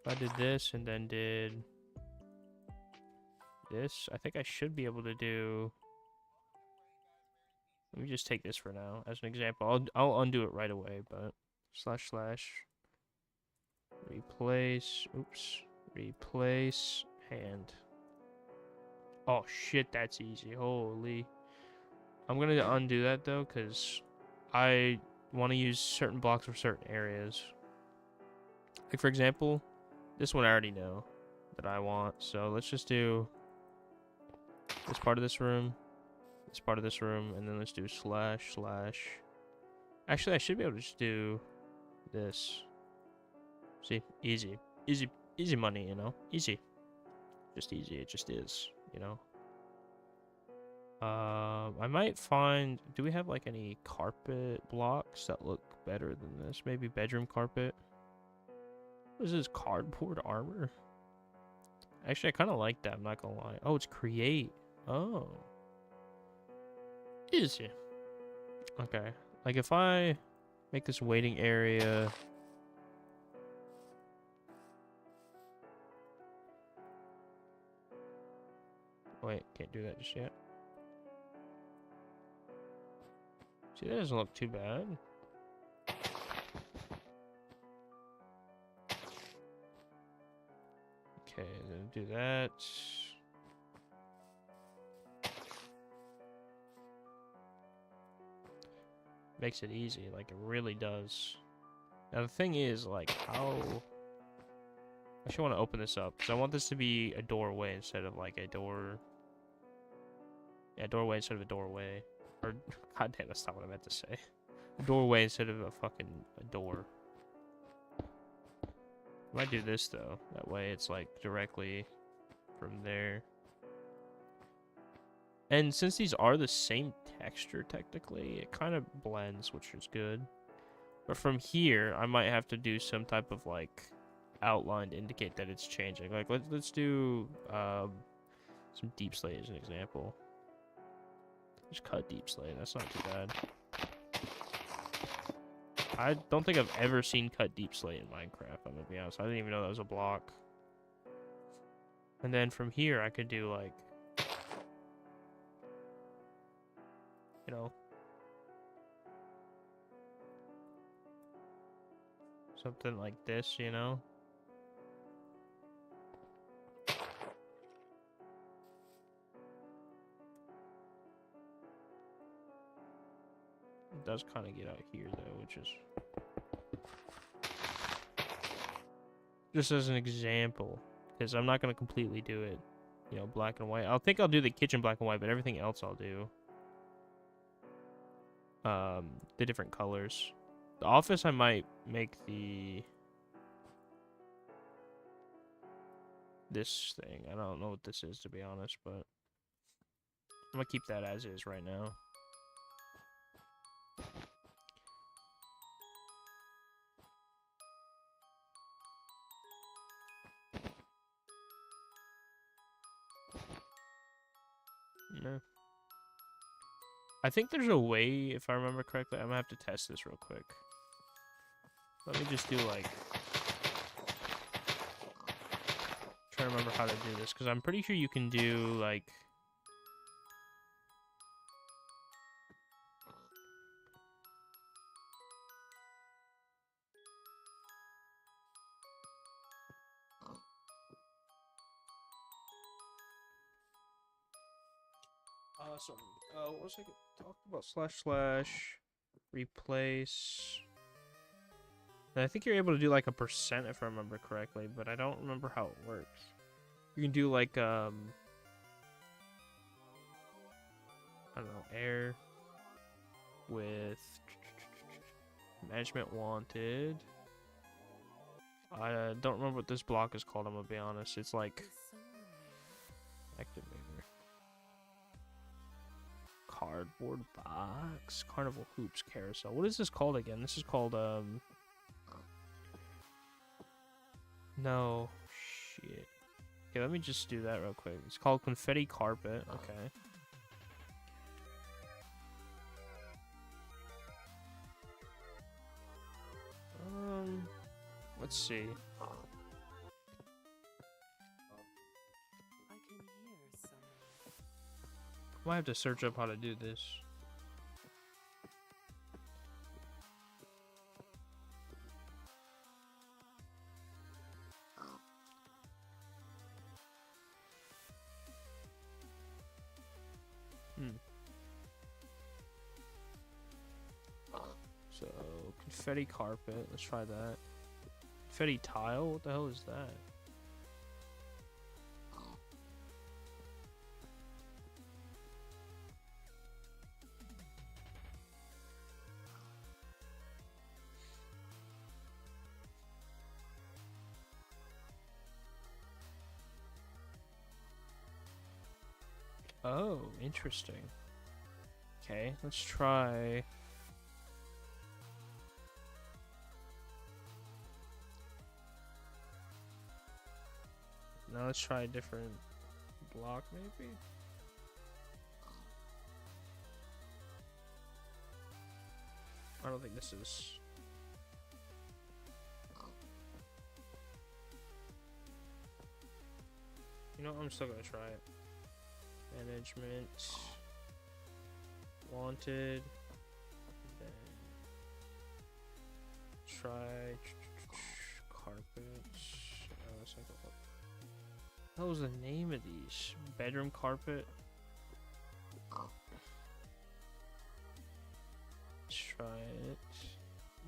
If I did this and then did this, I think I should be able to do. Let me just take this for now as an example. I'll undo it right away, but / replace. Oops. Replace hand. Oh shit, that's easy. Holy. I'm gonna undo that though, because I want to use certain blocks for certain areas. Like for example, this one I already know that I want. So let's just do this part of this room, this part of this room, and then let's do // Actually, I should be able to just do this. See, easy money, you know, easy, just easy. It just is, you know. I might find. Do we have like any carpet blocks that look better than this? Maybe bedroom carpet. What is this, cardboard armor? Actually, I kind of like that. I'm not gonna lie. Oh, it's create. Oh, easy. Okay, like if I make this waiting area. Wait, can't do that just yet. See, that doesn't look too bad. Okay, then do that. Makes it easy, like it really does. Now the thing is, like, how... I actually want to open this up, because I want this to be a doorway instead of like a door... Yeah, doorway instead of a doorway. Or, god damn, that's not what I meant to say. A doorway instead of a fucking door. I might do this though. That way it's like directly from there. And since these are the same texture technically, it kind of blends, which is good. But from here, I might have to do some type of like outline to indicate that it's changing. Like let's do some deep slate as an example. Just cut deep slate. That's not too bad. I don't think I've ever seen cut deep slate in Minecraft, I'm gonna be honest. I didn't even know that was a block. And then from here, I could do, like, you know, something like this, you know? It does kind of get out here, though, which is... just as an example, because I'm not going to completely do it, you know, black and white. I'll do the kitchen black and white, but everything else I'll do. The different colors. The office, I might make this thing. I don't know what this is, to be honest, but I'm gonna keep that as is right now. No. I think there's a way, if I remember correctly. I'm gonna have to test this real quick. Let me just do, like... try to remember how to do this, because I'm pretty sure you can do, like... sorry. What was I talking about? / replace. And I think you're able to do like a percent if I remember correctly, but I don't remember how it works. You can do like I don't know, air with management wanted. I don't remember what this block is called, I'm gonna be honest. It's like activator. Cardboard box. Carnival hoops carousel. What is this called again? This is called no shit. Okay, let me just do that real quick. It's called confetti carpet. Okay. Let's see. I might have to search up how to do this. So, confetti carpet. Let's try that. Confetti tile? What the hell is that? Oh, interesting. Okay, let's try... Now let's try a different block, maybe? I don't think this is... You know what? I'm still gonna try it. Management. Wanted. Then try carpets. Let's think of what the hell was the name of these? Bedroom carpet. Let's try it.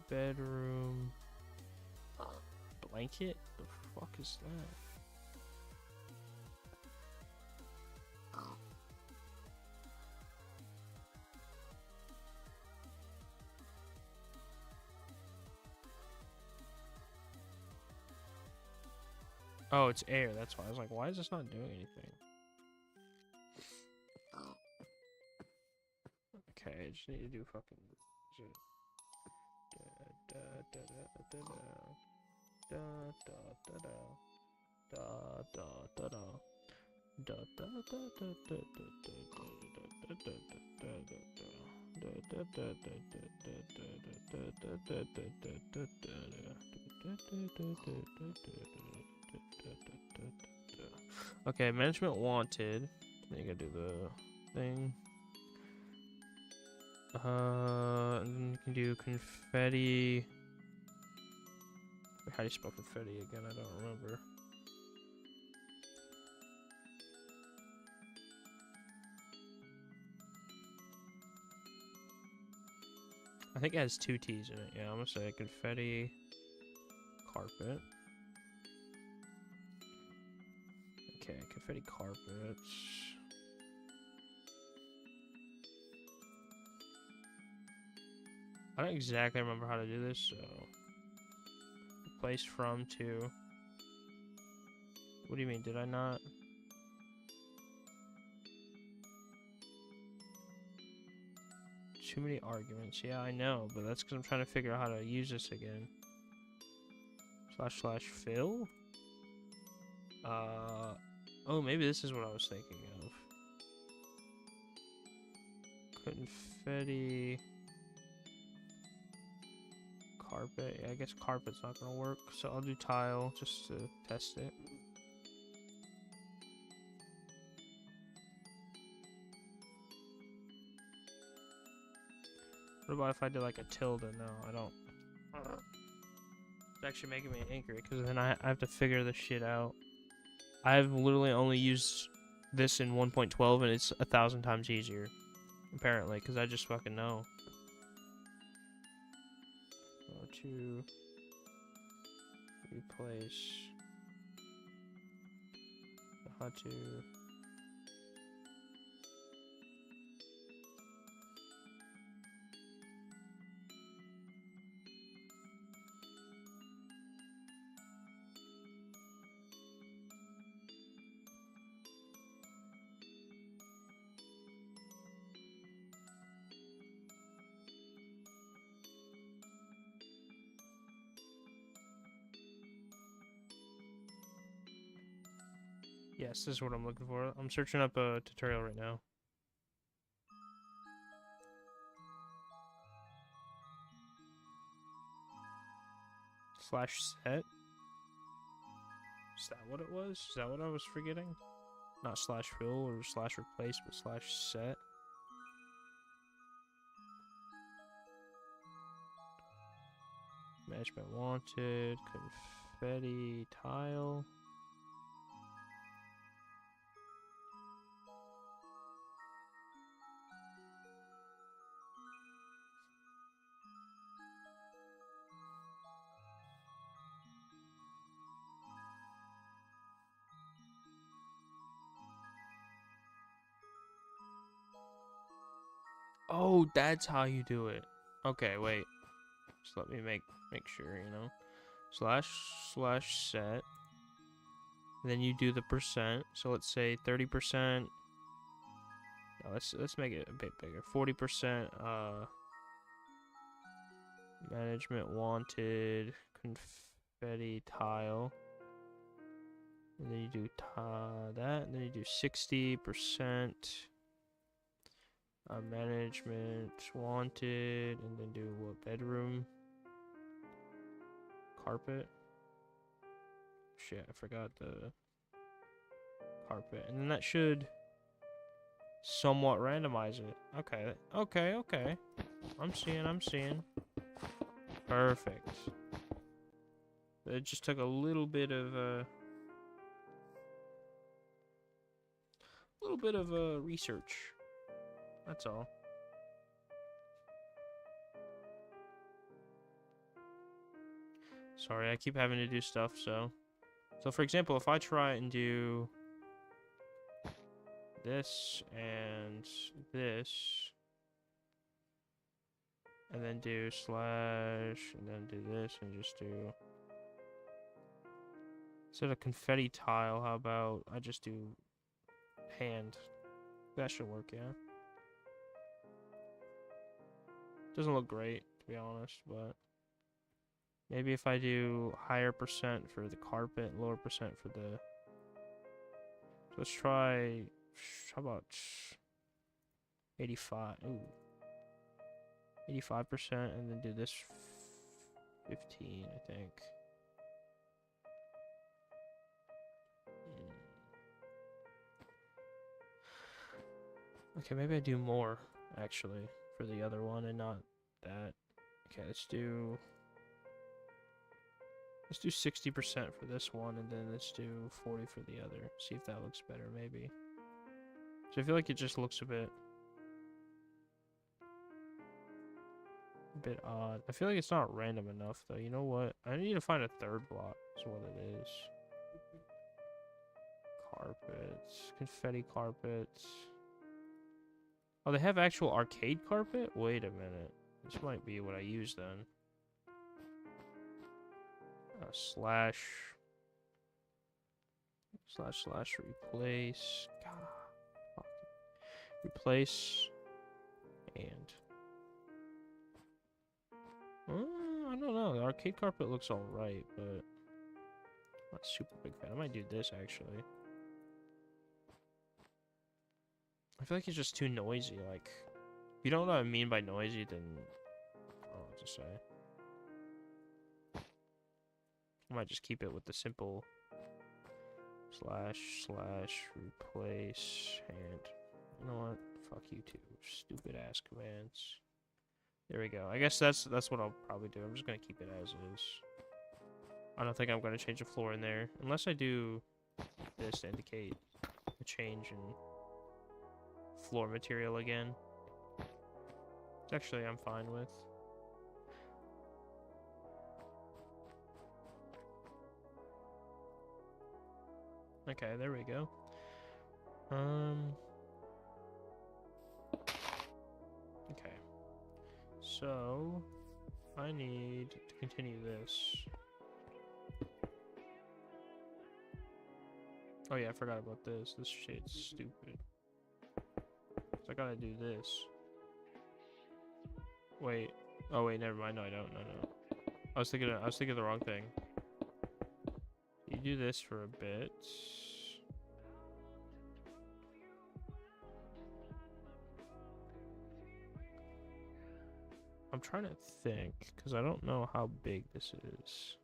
Bedroom blanket. The fuck is that? Oh, it's air. That's why. I was like, why is this not doing anything? Okay, I just need to do fucking... Okay, management wanted. Then you gotta do the thing. And then you can do confetti. How do you spell confetti again? I don't remember. I think it has 2 T's in it. Yeah, I'm gonna say confetti carpet. Okay, confetti carpets. I don't exactly remember how to do this, so replace from to. What do you mean? Did I not? Too many arguments. Yeah, I know, but that's because I'm trying to figure out how to use this again. / fill? Oh, maybe this is what I was thinking of. Confetti carpet. Yeah, I guess carpet's not gonna work, so I'll do tile just to test it. What about if I did like a tilde? No, I don't. It's actually making me angry because then I have to figure this shit out. I've literally only used this in 1.12 and it's 1,000 times easier. Apparently, because I just fucking know. Or to replace. How to. Yes, this is what I'm looking for. I'm searching up a tutorial right now. /set? Is that what it was? Is that what I was forgetting? Not /fill or /replace, but /set. Management wanted, confetti tile. Oh, that's how you do it. Okay, wait. Just let me make sure, you know. /set. Then you do the percent. So let's say 30%. No, let's make it a bit bigger. 40%. Management wanted confetti tile. And then you do that. And then you do 60%. Management wanted, and then do what? Bedroom carpet. Shit, I forgot the carpet, and then that should somewhat randomize it. Okay. I'm seeing. Perfect. It just took a little bit of research. That's all. Sorry, I keep having to do stuff, so for example, if I try and do this and this, and then do / and then do this and just do, instead of confetti tile, how about I just do hand? That should work, yeah. Doesn't look great, to be honest, but maybe if I do higher percent for the carpet, lower percent for the... So let's try... How about 85? Ooh. 85%, and then do this 15, I think. Okay, maybe I do more, actually, for the other one and not that. Okay, let's do 60% for this one, and then let's do 40 for the other. See if that looks better, maybe. So I feel like it just looks a bit odd. I feel like it's not random enough, though. You know what? I need to find a third block, is what it is. Carpets. Confetti carpets. Oh, they have actual arcade carpet? Wait a minute. This might be what I use then. Slash replace. God. Replace. And. I don't know. The arcade carpet looks alright, but. I'm not super big fan. I might do this actually. I feel like it's just too noisy. Like, if you don't know what I mean by noisy, then I don't know what to say. I might just keep it with the simple slash replace and you know what? Fuck you too. Stupid ass commands. There we go. I guess that's what I'll probably do. I'm just gonna keep it as is. I don't think I'm gonna change the floor in there unless I do this to indicate a change in floor material again. Which actually I'm fine with. Okay, there we go. Okay. So, I need to continue this. Oh yeah, I forgot about this. This shit's stupid. So I gotta do this. Wait. Oh wait, never mind. No, I don't. No. I was thinking of the wrong thing. You do this for a bit. I'm trying to think, because I don't know how big this is.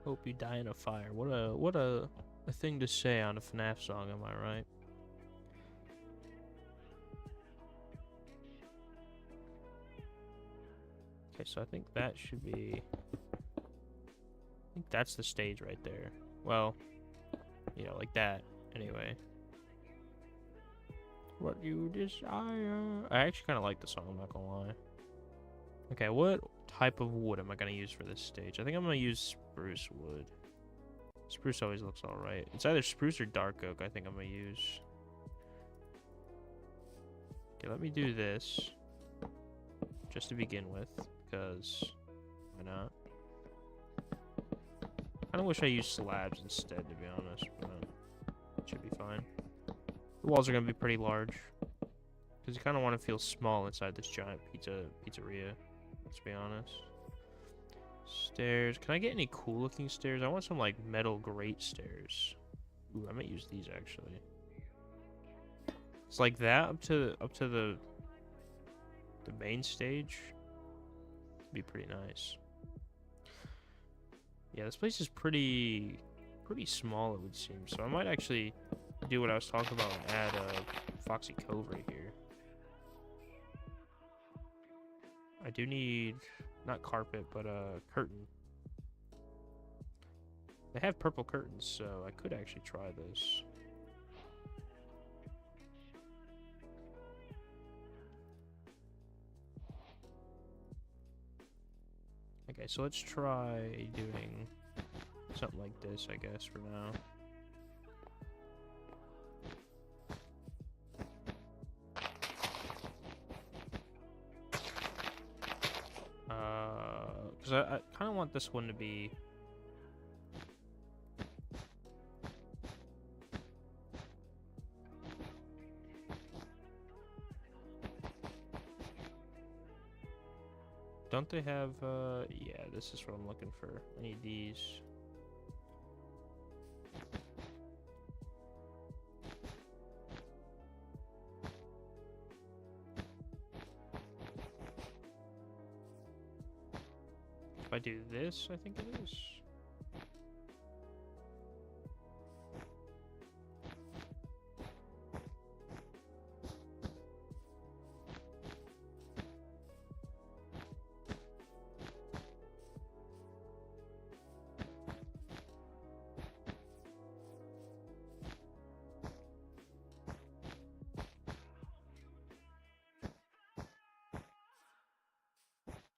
Hope you die in a fire. What a thing to say on a FNAF song, am I right? Okay, so I think that should be... I think that's the stage right there. Well, you know, like that, anyway. What you desire. I actually kind of like the song, I'm not gonna lie. Okay, what type of wood am I gonna use for this stage? I think I'm gonna use spruce wood. Spruce always looks alright. It's either spruce or dark oak I think I'm gonna use. Okay, let me do this. Just to begin with, because why not? I kind of wish I used slabs instead, to be honest, but it should be fine. The walls are going to be pretty large, because you kind of want to feel small inside this giant pizzeria, let's be honest. Stairs. Can I get any cool-looking stairs? I want some, like, metal grate stairs. Ooh, I might use these, actually. It's like that up to the main stage. It'd be pretty nice. Yeah, this place is pretty small, it would seem. So I might actually do what I was talking about and add a Foxy Cove right here. I do need, not carpet, but a curtain. They have purple curtains, so I could actually try this. Okay, so let's try doing something like this, I guess, for now. Because I kind of want this one to be... Don't they have, yeah, this is what I'm looking for. I need these. If I do this, I think it is.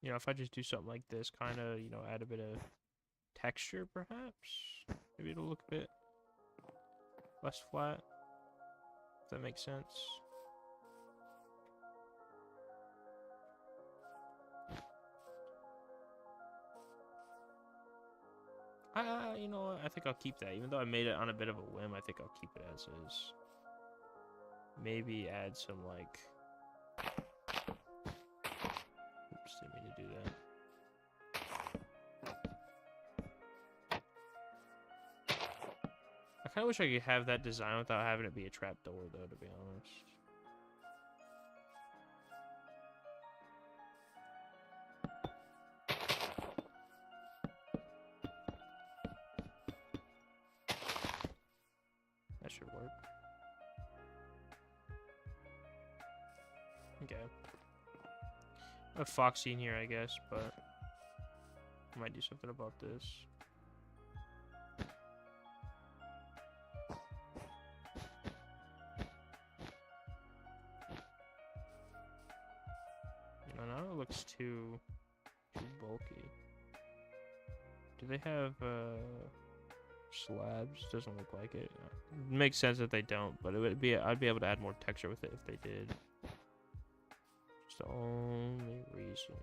You know, if I just do something like this, kind of, you know, add a bit of texture, perhaps? Maybe it'll look a bit less flat, if that makes sense. You know what? I think I'll keep that. Even though I made it on a bit of a whim, I think I'll keep it as is. Maybe add some, like... Oops, didn't mean to do that. I kind of wish I could have that design without having it be a trapdoor, though, to be honest. That should work. Okay. I have Foxy in here, I guess, but I might do something about this. Now it looks too bulky. Do they have slabs? Doesn't look like it. It makes sense that they don't, but it would be I'd be able to add more texture with it if they did. It's the only reason.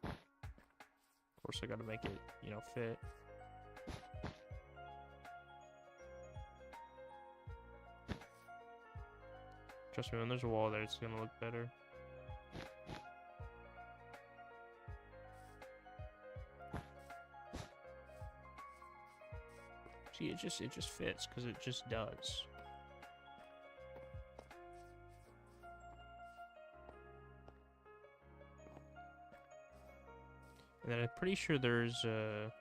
Of course, I gotta make it, you know, fit. Trust me, when there's a wall there, it's gonna look better. See, it just fits because it just does. And then I'm pretty sure there's a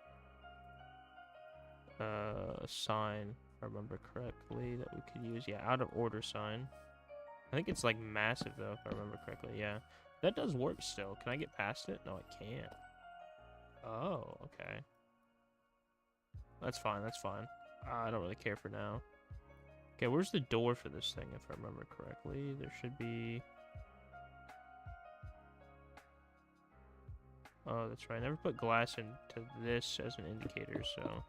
sign, if I remember correctly, that we could use. Yeah, out of order sign. I think it's like massive though, if I remember correctly. Yeah, that does work still. Can I get past it? No, I can't. Oh, okay. That's fine. That's fine. I don't really care for now. Okay, where's the door for this thing, if I remember correctly? There should be... Oh, that's right. I never put glass into this as an indicator, so...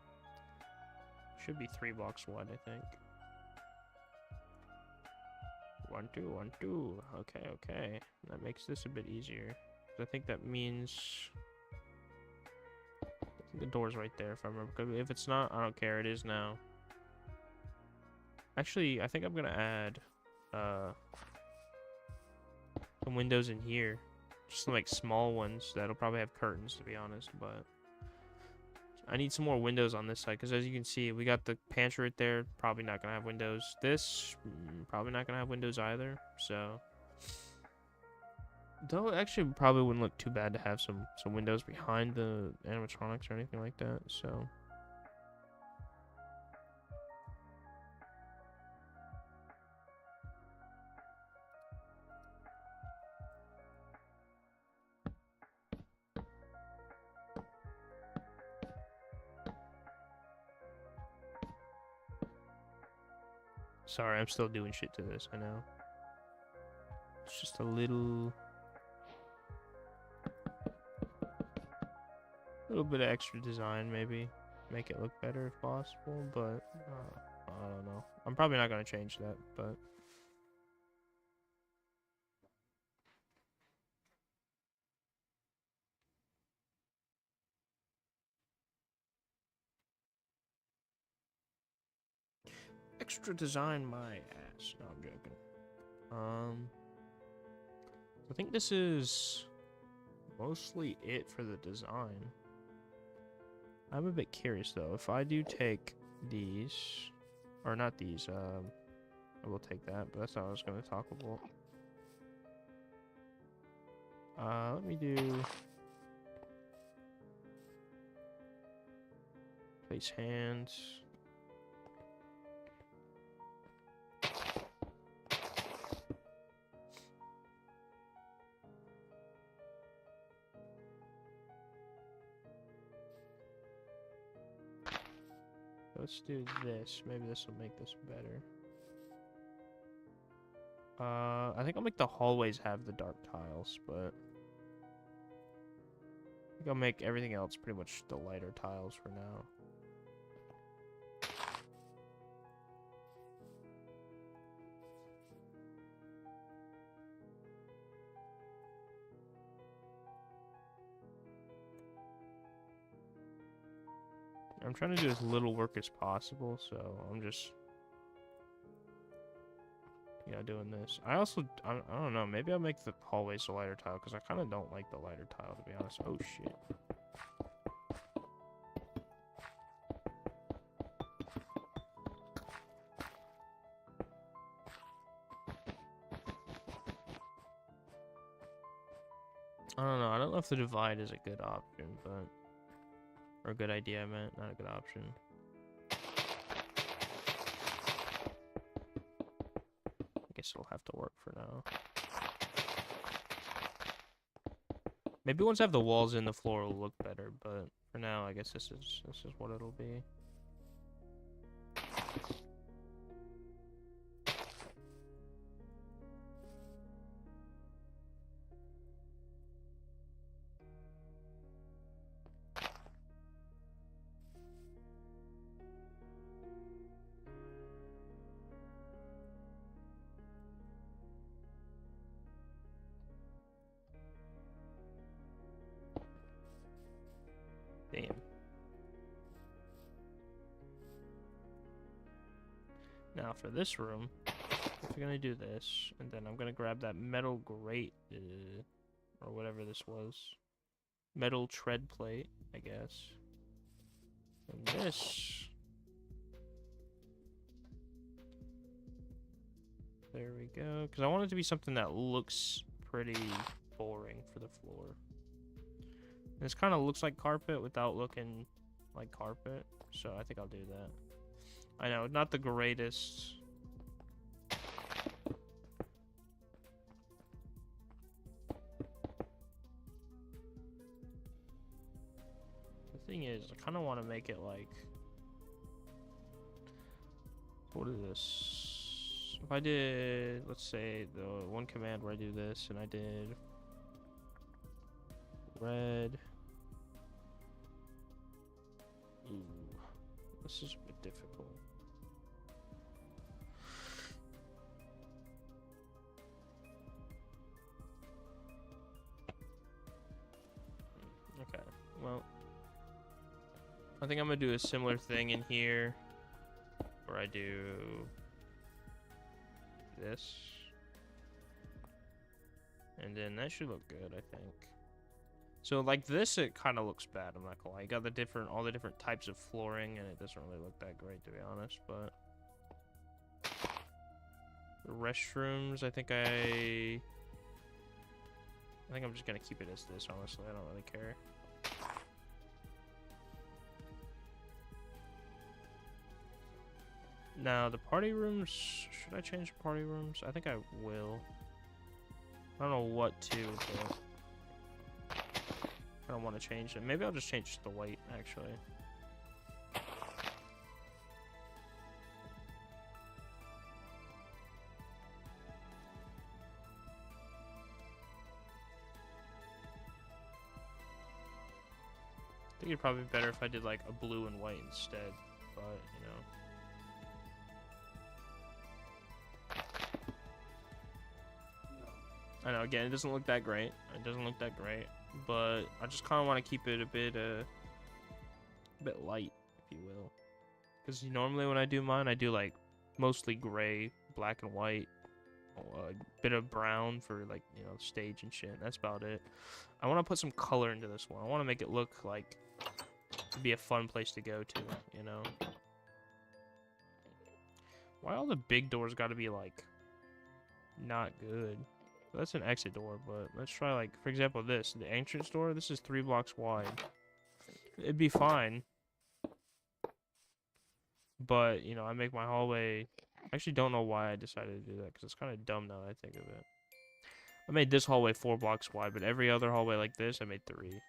Should be 3 blocks wide, I think. 1, 2, 1, 2. Okay, okay. That makes this a bit easier. I think that means... I think the door's right there, if I remember. If it's not, I don't care. It is now. Actually, I think I'm gonna add some windows in here. Just like small ones that'll probably have curtains, to be honest, but I need some more windows on this side because as you can see, we got the pantry right there. Probably not gonna have windows. This probably not gonna have windows either. So, though, it actually probably wouldn't look too bad to have some windows behind the animatronics or anything like that. So. Sorry, I'm still doing shit to this, I know. It's just a little bit of extra design, maybe. Make it look better if possible, but I don't know. I'm probably not going to change that, but... Extra design my ass. No, I'm joking. I think this is mostly it for the design. I'm a bit curious though. If I do take these, or not these, I will take that, but that's not what I was going to talk about. Let me do place hands. Let's do this. Maybe this will make this better. I think I'll make the hallways have the dark tiles, but I think I'll make everything else pretty much the lighter tiles for now. I'm trying to do as little work as possible, so I'm just, you know, doing this. I don't know, maybe I'll make the hallways the lighter tile, because I kind of don't like the lighter tile, to be honest. Oh, shit. I don't know. I don't know if the divide is a good option, but... Or a good idea, I meant. Not a good option. I guess it'll have to work for now. Maybe once I have the walls in, the floor will look better, but for now, I guess this is what it'll be. Damn. Now for this room, we're gonna do this, and then I'm gonna grab that metal grate, or whatever this was. Metal tread plate, I guess. And this. There we go. Because I want it to be something that looks pretty boring for the floor. This kind of looks like carpet without looking like carpet, so I think I'll do that. I know, not the greatest. The thing is, I kind of want to make it like... What is this? If I did, let's say, the one command where I do this, and I did... Red. Ooh, this is a bit difficult. Okay, well, I think I'm gonna do a similar thing in here, where I do this, and then that should look good, I think. So like this, it kind of looks bad, I'm not gonna lie. You got all the different types of flooring, and it doesn't really look that great, to be honest, but... The restrooms, I think I'm just gonna keep it as this, honestly. I don't really care. Now, the party rooms... Should I change the party rooms? I think I will. I don't know what to, but... I don't want to change it. Maybe I'll just change the white, actually. I think it'd probably be better if I did like a blue and white instead, but you know. I know, again, it doesn't look that great. It doesn't look that great. But I just kind of want to keep it a bit light, if you will. Because normally when I do mine, I do like mostly gray, black and white, a bit of brown for like, you know, stage and shit. That's about it. I want to put some color into this one. I want to make it look like it'd be a fun place to go to, you know. Why all the big doors got to be like not good? That's an exit door, but let's try like, for example, this, the entrance door. This is 3 blocks wide. It'd be fine. But, you know, I make my hallway... I actually don't know why I decided to do that, because it's kind of dumb now that I think of it. I made this hallway 4 blocks wide, but every other hallway like this, I made 3.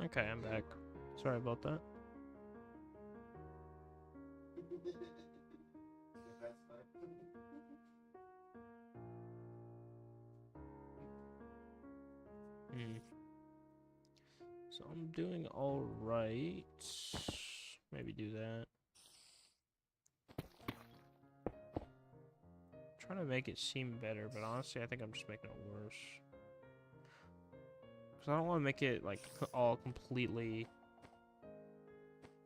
Okay, I'm back. Sorry about that. So I'm doing alright. Maybe do that. Trying to make it seem better, but honestly, I think I'm just making it worse. Because I don't want to make it, like, all completely...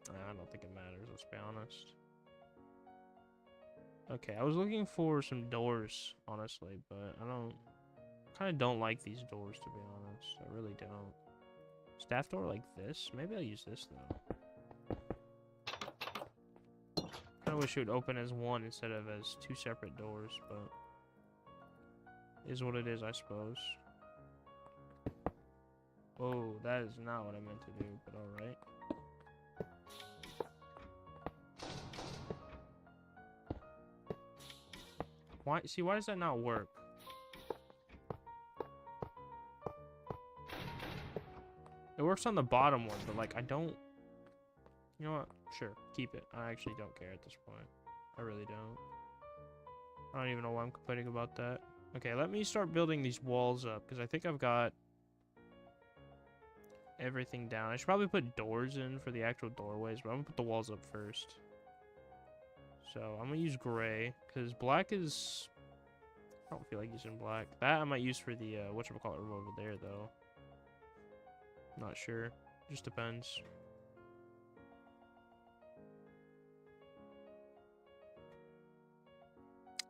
I don't think it matters, let's be honest. Okay, I was looking for some doors, honestly, but I don't... kind of don't like these doors, to be honest. I really don't. Staff door like this? Maybe I'll use this, though. Kind of wish it would open as one instead of as 2 separate doors, but... is what it is, I suppose. Oh, that is not what I meant to do, but alright. Why? See, why does that not work? It works on the bottom one, but like, I don't... You know what? Sure, keep it. I actually don't care at this point. I really don't. I don't even know why I'm complaining about that. Okay, let me start building these walls up, because I think I've got everything down. I should probably put doors in for the actual doorways, but I'm gonna put the walls up first. So I'm gonna use gray, because black is... I don't feel like using black. That I might use for the, whatchamacallit room over there, though. Not sure. Just depends.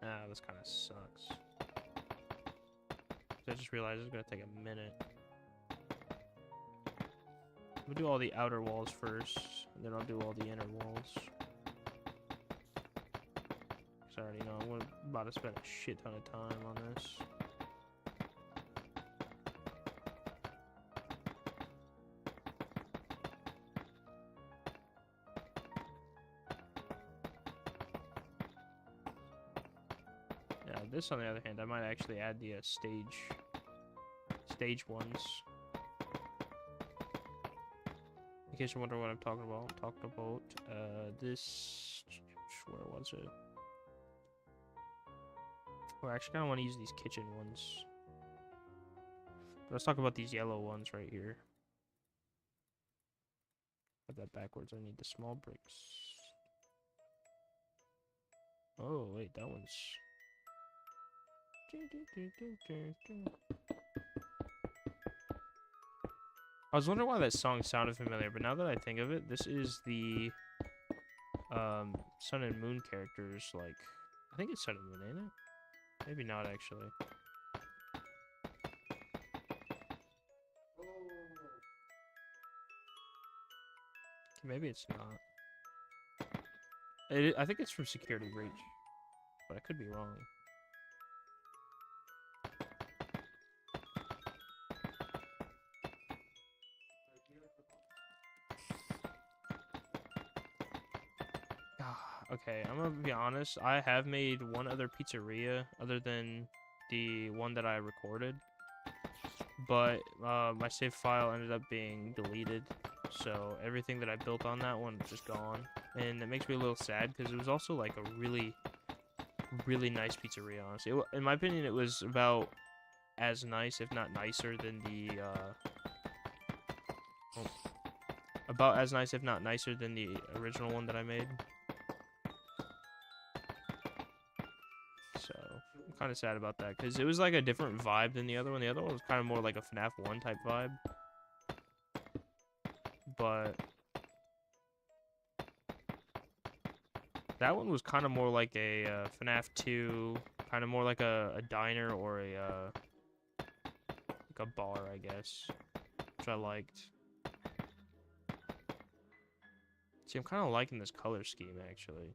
Ah, this kind of sucks. I just realized it's gonna take a minute. We'll do all the outer walls first, and then I'll do all the inner walls. Because I already know I'm about to spend a shit ton of time on this. this, on the other hand, I might actually add the stage ones. In case you wonder what I'm talking about, this. Where was it? Well, I actually kind of want to use these kitchen ones. But let's talk about these yellow ones right here. Put that backwards. I need the small bricks. Oh, wait, that one's. I was wondering why that song sounded familiar, but now that I think of it, this is the Sun and Moon characters, like, I think it's Sun and Moon, ain't it? Maybe not, actually. Maybe it's not. I think it's from Security Breach, but I could be wrong. Okay, I'm gonna be honest. I have made one other pizzeria other than the one that I recorded, but my save file ended up being deleted, so everything that I built on that one is just gone, and it makes me a little sad because it was also like a really, really nice pizzeria. Honestly, in my opinion, it was about as nice, if not nicer, than the about as nice, if not nicer, than the original one that I made. So I'm kind of sad about that because it was like a different vibe than the other one. The other one was kind of more like a FNAF 1 type vibe, but that one was kind of more like a FNAF 2, kind of more like a diner or like a bar, I guess, which I liked. See, I'm kind of liking this color scheme actually.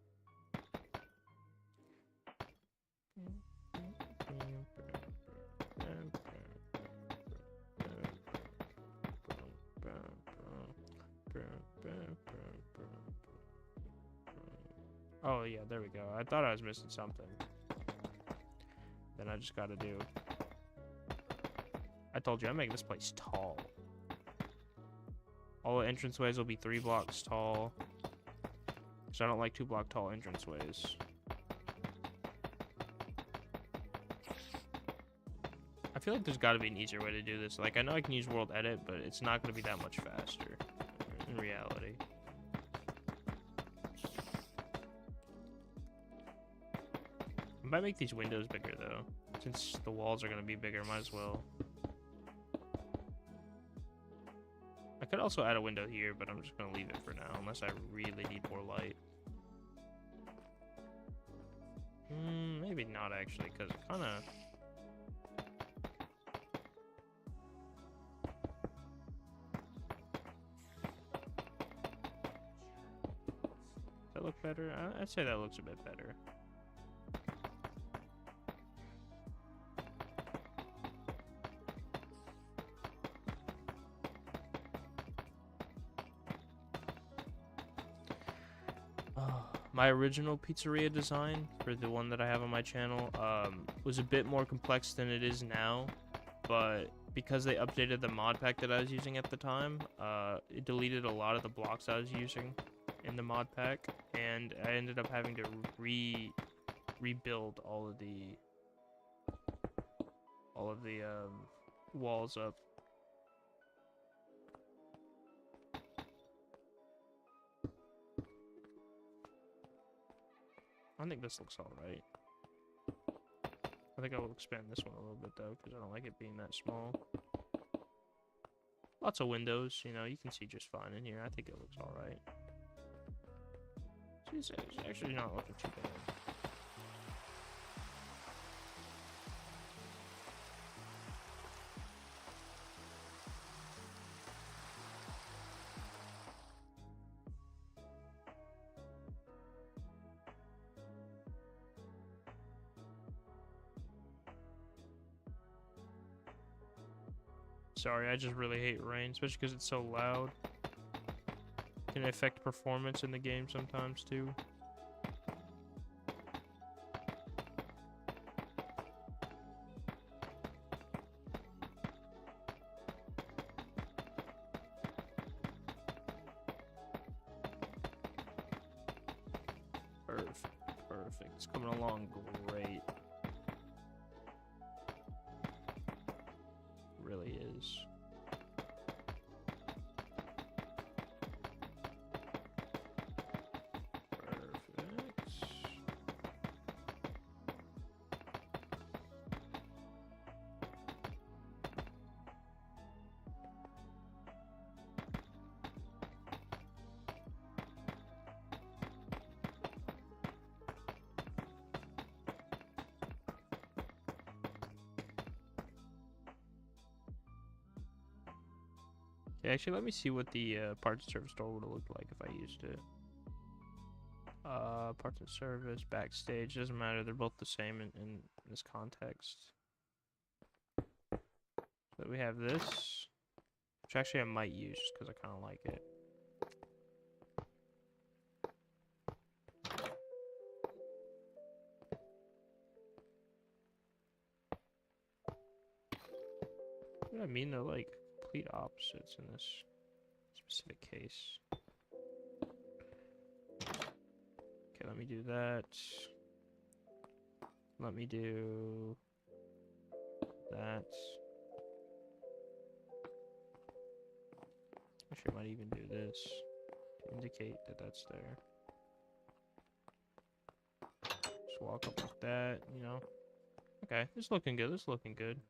Oh yeah, there we go. I thought I was missing something. Then I just gotta do. I told you, I'm making this place tall. All the entranceways will be 3 blocks tall. So I don't like 2-block tall entranceways. I feel like there's gotta be an easier way to do this. Like, I know I can use World Edit, but it's not gonna be that much faster in reality. I might make these windows bigger though. Since the walls are gonna be bigger, might as well. I could also add a window here, but I'm just gonna leave it for now, unless I really need more light. Maybe not actually, because it kinda... Does that look better? I'd say that looks a bit better. My original pizzeria design for the one that I have on my channel was a bit more complex than it is now, but because they updated the mod pack that I was using at the time, it deleted a lot of the blocks I was using in the mod pack, and I ended up having to rebuild all of the walls up. I think this looks alright. I think I will expand this one a little bit though, because I don't like it being that small. Lots of windows, you know, you can see just fine in here. I think it looks alright. It's actually not looking too bad. Sorry, I just really hate rain, especially because it's so loud. It can affect performance in the game sometimes too. Perfect. It's coming along great. Really is. Okay, actually, let me see what the parts and service store would have looked like if I used it. Parts and service, backstage, doesn't matter. They're both the same in this context. So we have this, which actually I might use just because I kind of like it. What do I mean? They're like complete opposites in this specific case. Okay, let me do that. Let me do that. Actually, I might even do this to indicate that that's there. Just walk up like that, you know. Okay, this is looking good. This is looking good.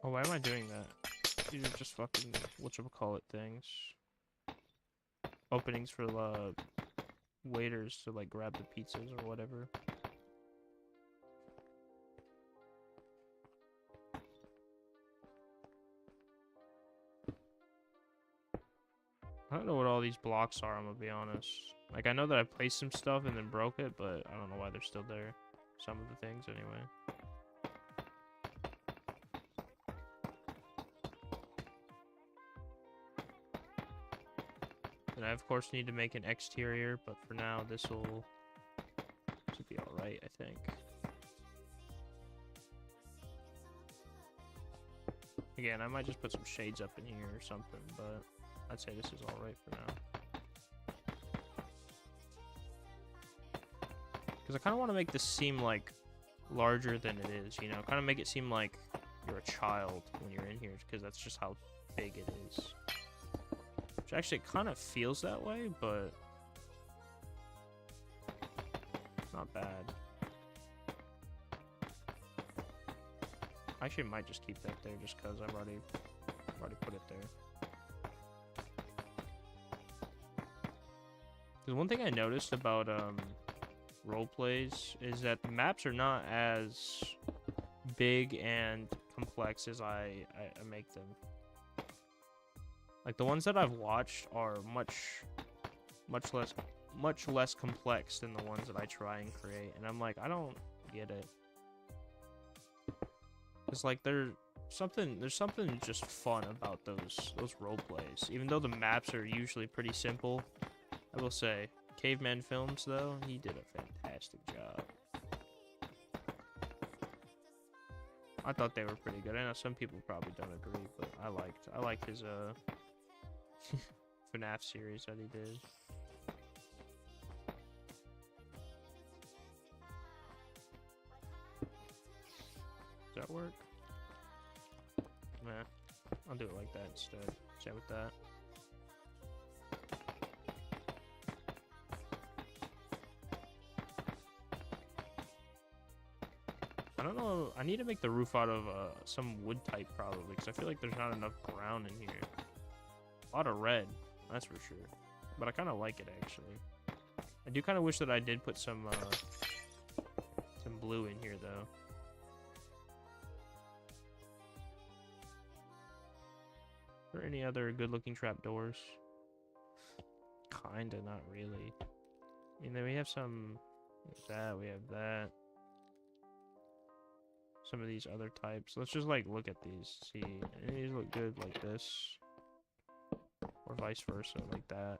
Oh, why am I doing that? These are just fucking whatchamacallit things. Openings for waiters to like grab the pizzas or whatever. I don't know what all these blocks are, I'm gonna be honest. Like, I know that I placed some stuff and then broke it, but I don't know why they're still there. Some of the things, anyway. And I, of course, need to make an exterior, but for now, this will be alright, I think. Again, I might just put some shades up in here or something, but I'd say this is alright for now. Because I kind of want to make this seem, like, larger than it is, you know? Kind of make it seem like you're a child when you're in here, because that's just how big it is. Which actually kind of feels that way, but not bad. I actually might just keep that there just because I've already put it there. Because one thing I noticed about role plays is that the maps are not as big and complex as I make them. Like, the ones that I've watched are much less complex than the ones that I try and create, and I'm like, I don't get it. It's like there's something just fun about those role plays, even though the maps are usually pretty simple. I will say, Caveman Films though, he did a fantastic job. I thought they were pretty good. I know some people probably don't agree, but I liked his FNAF series that he did. Does that work? Nah, I'll do it like that instead. Chat with that. I don't know. I need to make the roof out of some wood type probably, because I feel like there's not enough brown in here. A lot of red, that's for sure. But I kind of like it actually. I do kind of wish that I did put some blue in here though. Are there any other good-looking trapdoors? Kinda, not really. I mean, then we have some. That we have that. Some of these other types. Let's just like look at these. See, any of these look good like this, or vice versa, like that.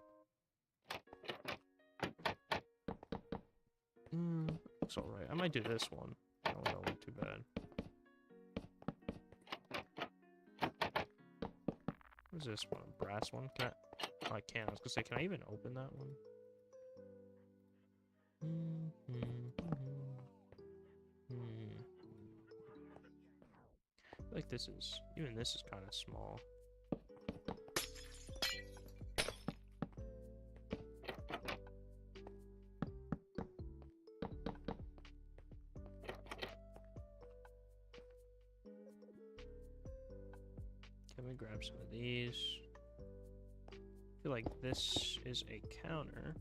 Looks alright. I might do this one. That one don't look too bad. What's this one? A brass one? Can I... Oh, I can. I was gonna say, can I even open that one? I feel like this is... Even this is kind of small. Can we grab some of these? I feel like this is a counter.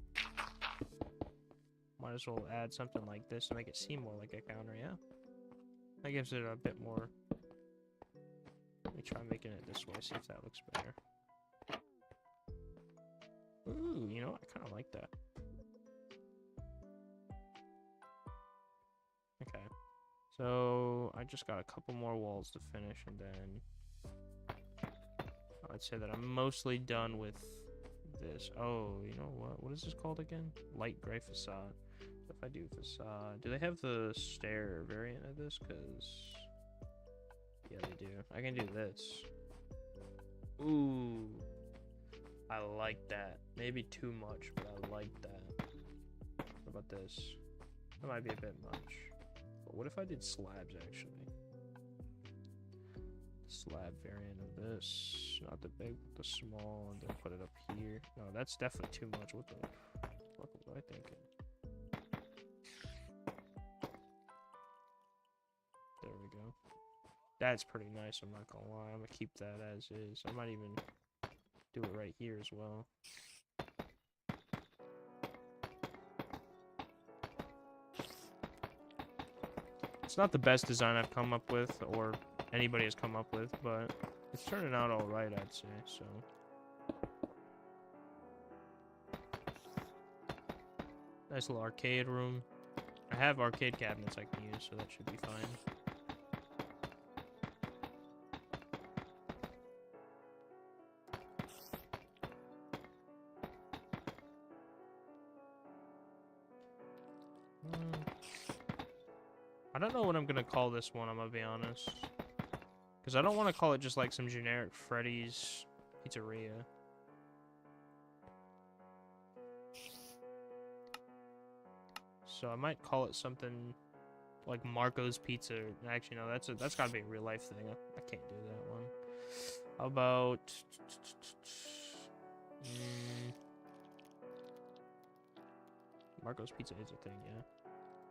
Might as well add something like this to make it seem more like a counter, yeah? That gives it a bit more... Let me try making it this way, see if that looks better. Ooh, you know what? I kind of like that. Okay. So, I just got a couple more walls to finish, and then... I'd say that I'm mostly done with this. Oh, you know what? What is this called again? Light gray facade. So if I do facade... Do they have the stair variant of this? Because... Yeah, they do. I can do this. Ooh. I like that. Maybe too much, but I like that. What about this? That might be a bit much. But what if I did slabs, actually? Slab variant of this. Not the big, but the small, and then put it up here. No, that's definitely too much. What the fuck was I thinking? There we go. That's pretty nice, I'm not gonna lie. I'm gonna keep that as is. I might even do it right here as well. It's not the best design I've come up with, or anybody has come up with, but it's turning out alright, I'd say, so. Nice little arcade room. I have arcade cabinets I can use, so that should be fine. I don't know what I'm gonna call this one, I'm gonna be honest. Because I don't want to call it just like some generic Freddy's Pizzeria. So I might call it something like Marco's Pizza. Actually, no, that's gotta be a real life thing. I can't do that one. How about... Marco's Pizza is a thing, yeah.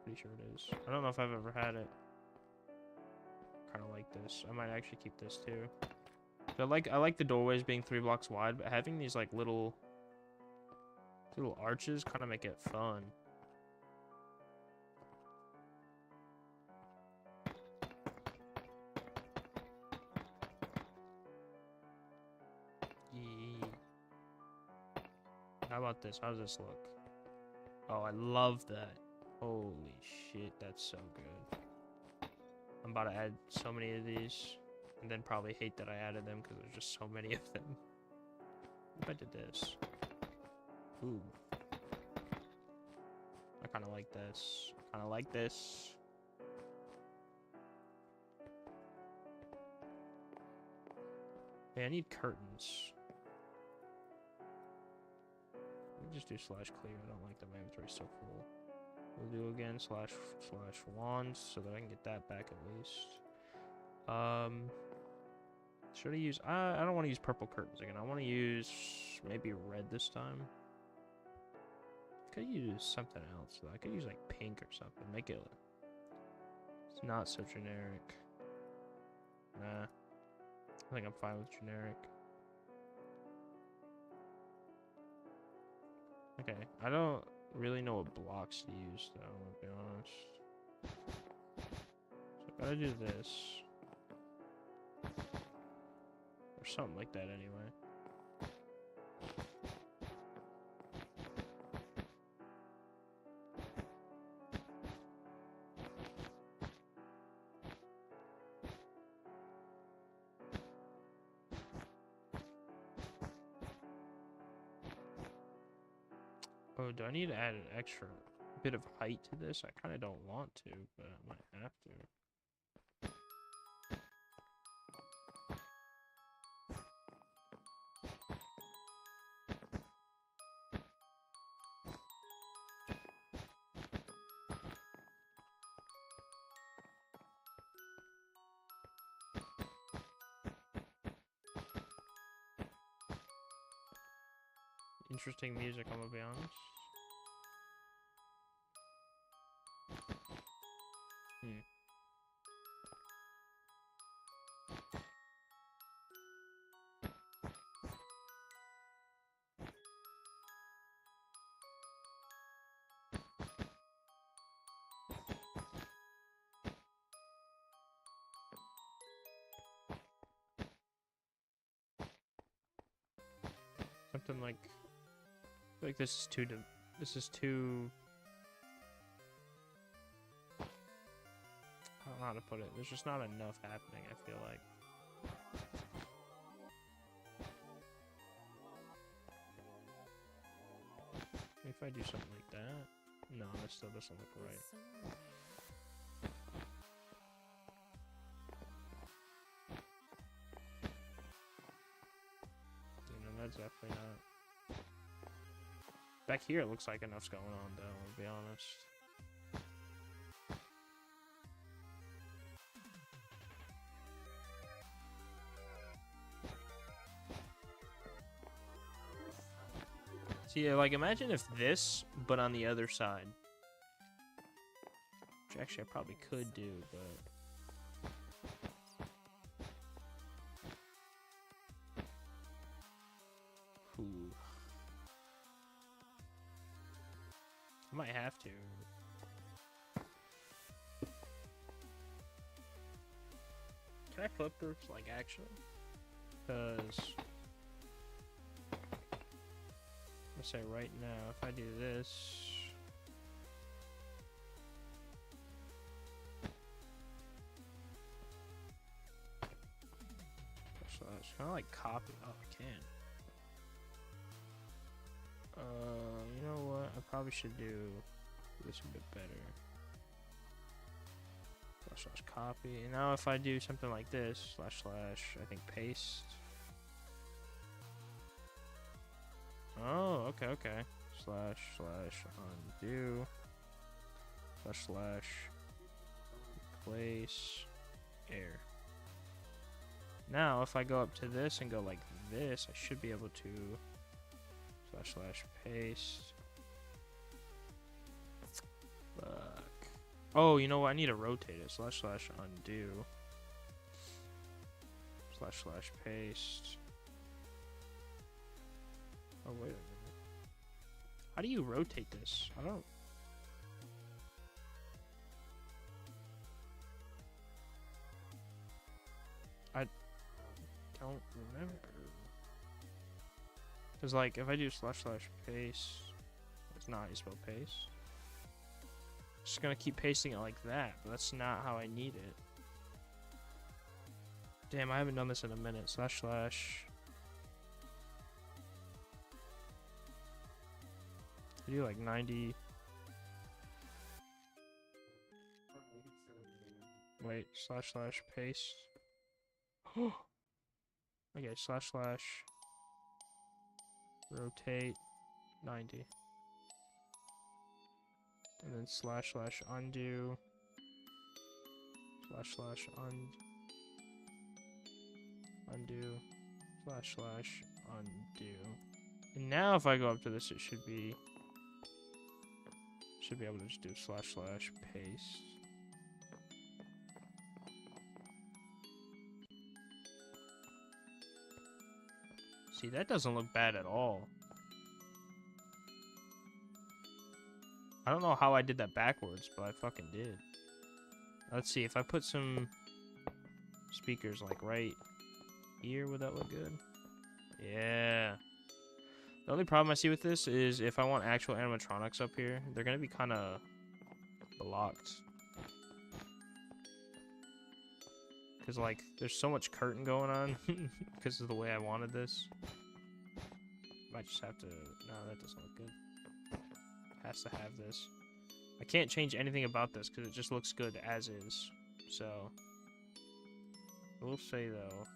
Pretty sure it is. I don't know if I've ever had it. Kind of like this. I might actually keep this too. So I like the doorways being 3 blocks wide, but having these like little arches kind of make it fun. Yeah. How about this? How does this look? Oh, I love that. Holy shit, that's so good. I'm about to add so many of these, and then probably hate that I added them because there's just so many of them. What if I did this? Ooh. I kind of like this. Kind of like this. Hey, I need curtains. Let me just do /clear. I don't like that my inventory's so full. We'll do again // wands so that I can get that back at least. Should I use... I don't want to use purple curtains again. I want to use maybe red this time. I could use something else though. I could use like pink or something. Make it... It's not so generic. Nah. I think I'm fine with generic. Okay, I don't really know what blocks to use though, to be honest. So I gotta do this. Or something like that anyway. Oh, do I need to add an extra bit of height to this. I kind of don't want to, but I might have to. Interesting music, I'm gonna be honest. Something like this is too I don't know how to put it. There's just not enough happening, I feel like. If I do something like that. No, that still doesn't look right. You know, that's definitely not. Back here, it looks like enough's going on, though, I'll be honest. See, like, imagine if this, but on the other side. Which actually I probably could do, but... Ooh. I might have to. Can I flip this, like, actually? Because... Let's say right now, if I do this... So it's kind of like copy. Oh, I can. You know what? I probably should do this a bit better. Slash copy. And now if I do something like this, slash, I think paste. Oh, okay. Slash, undo. Slash, replace, air. Now, if I go up to this and go like this, I should be able to slash, paste. Fuck. Oh, you know what? I need to rotate it. Slash, undo. Slash, paste. Oh, wait a minute. How do you rotate this? I don't... I don't remember. Because, like, if I do slash paste... It's not how you spell paste. Just gonna keep pasting it like that, but that's not how I need it. Damn, I haven't done this in a minute. Slash... I do like 90. Wait, slash paste. Okay, slash rotate 90. And then slash undo. Slash undo. Slash undo. And now if I go up to this, it should be able to just do slash paste. See, that doesn't look bad at all. I don't know how I did that backwards, but I fucking did. Let's see, if I put some speakers like right here, would that look good? Yeah. The only problem I see with this is if I want actual animatronics up here, they're gonna be kind of blocked. Because, like, there's so much curtain going on because of the way I wanted this. Might just have to... No, that doesn't look good. Has to have this. I can't change anything about this because it just looks good as is. So, I will say though,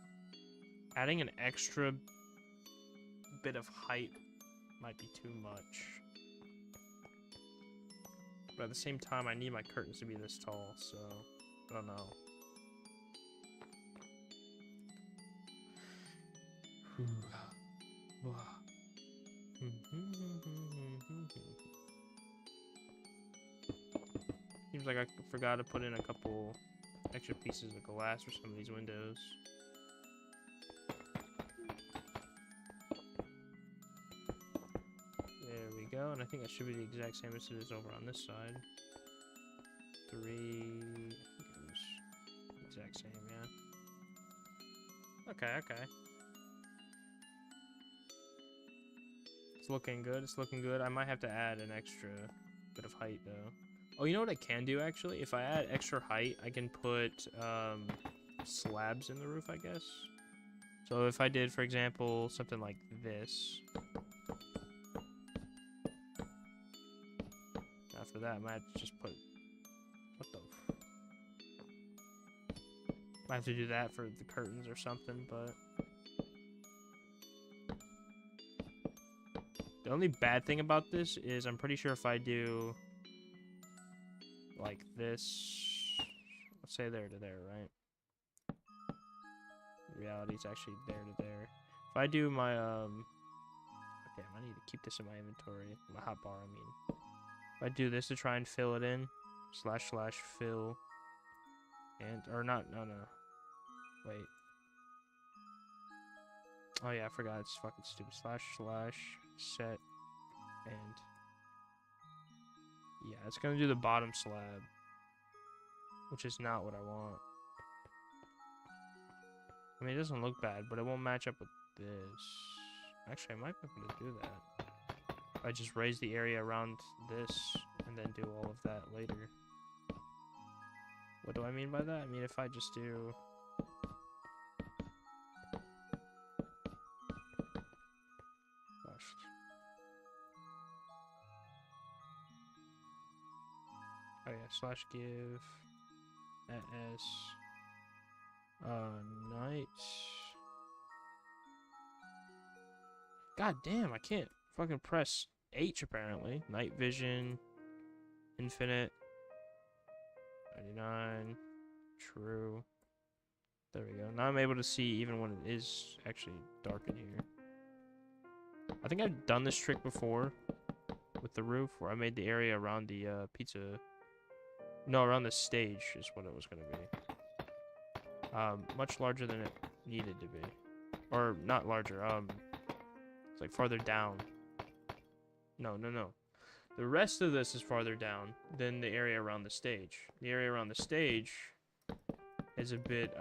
adding an extra bit of height might be too much. But at the same time, I need my curtains to be this tall, so I don't know. Seems like I forgot to put in a couple extra pieces of glass for some of these windows. There we go, and I think that should be the exact same as it is over on this side. 3, I think it was the exact same, yeah. Okay, okay. It's looking good, it's looking good. I might have to add an extra bit of height, though. Oh, you know what I can do, actually? If I add extra height, I can put slabs in the roof, I guess. So if I did, for example, something like this. After that, I might have to just put... What the... Might have to do that for the curtains or something, but... The only bad thing about this is I'm pretty sure if I do... like this, let's say there to there, right? The reality is actually there to there. If I do my okay, I need to keep this in my inventory, my hotbar, I mean. If I do this to try and fill it in, / fill, and or not, no, wait. Oh yeah, I forgot. It's fucking stupid. / set, and yeah, it's gonna do the bottom slab, which is not what I want. I mean, it doesn't look bad, but it won't match up with this. Actually, I might be able to do that. If I just raise the area around this and then do all of that later. What do I mean by that? I mean, if I just do... Gosh. Oh yeah, / give as night. God damn, I can't fucking press H apparently. Night vision, infinite, 99, true. There we go. Now I'm able to see even when it is actually dark in here. I think I've done this trick before with the roof where I made the area around the pizza. No, around the stage is what it was going to be. Much larger than it needed to be. Or, not larger, it's like farther down. No. The rest of this is farther down than the area around the stage. The area around the stage is a bit,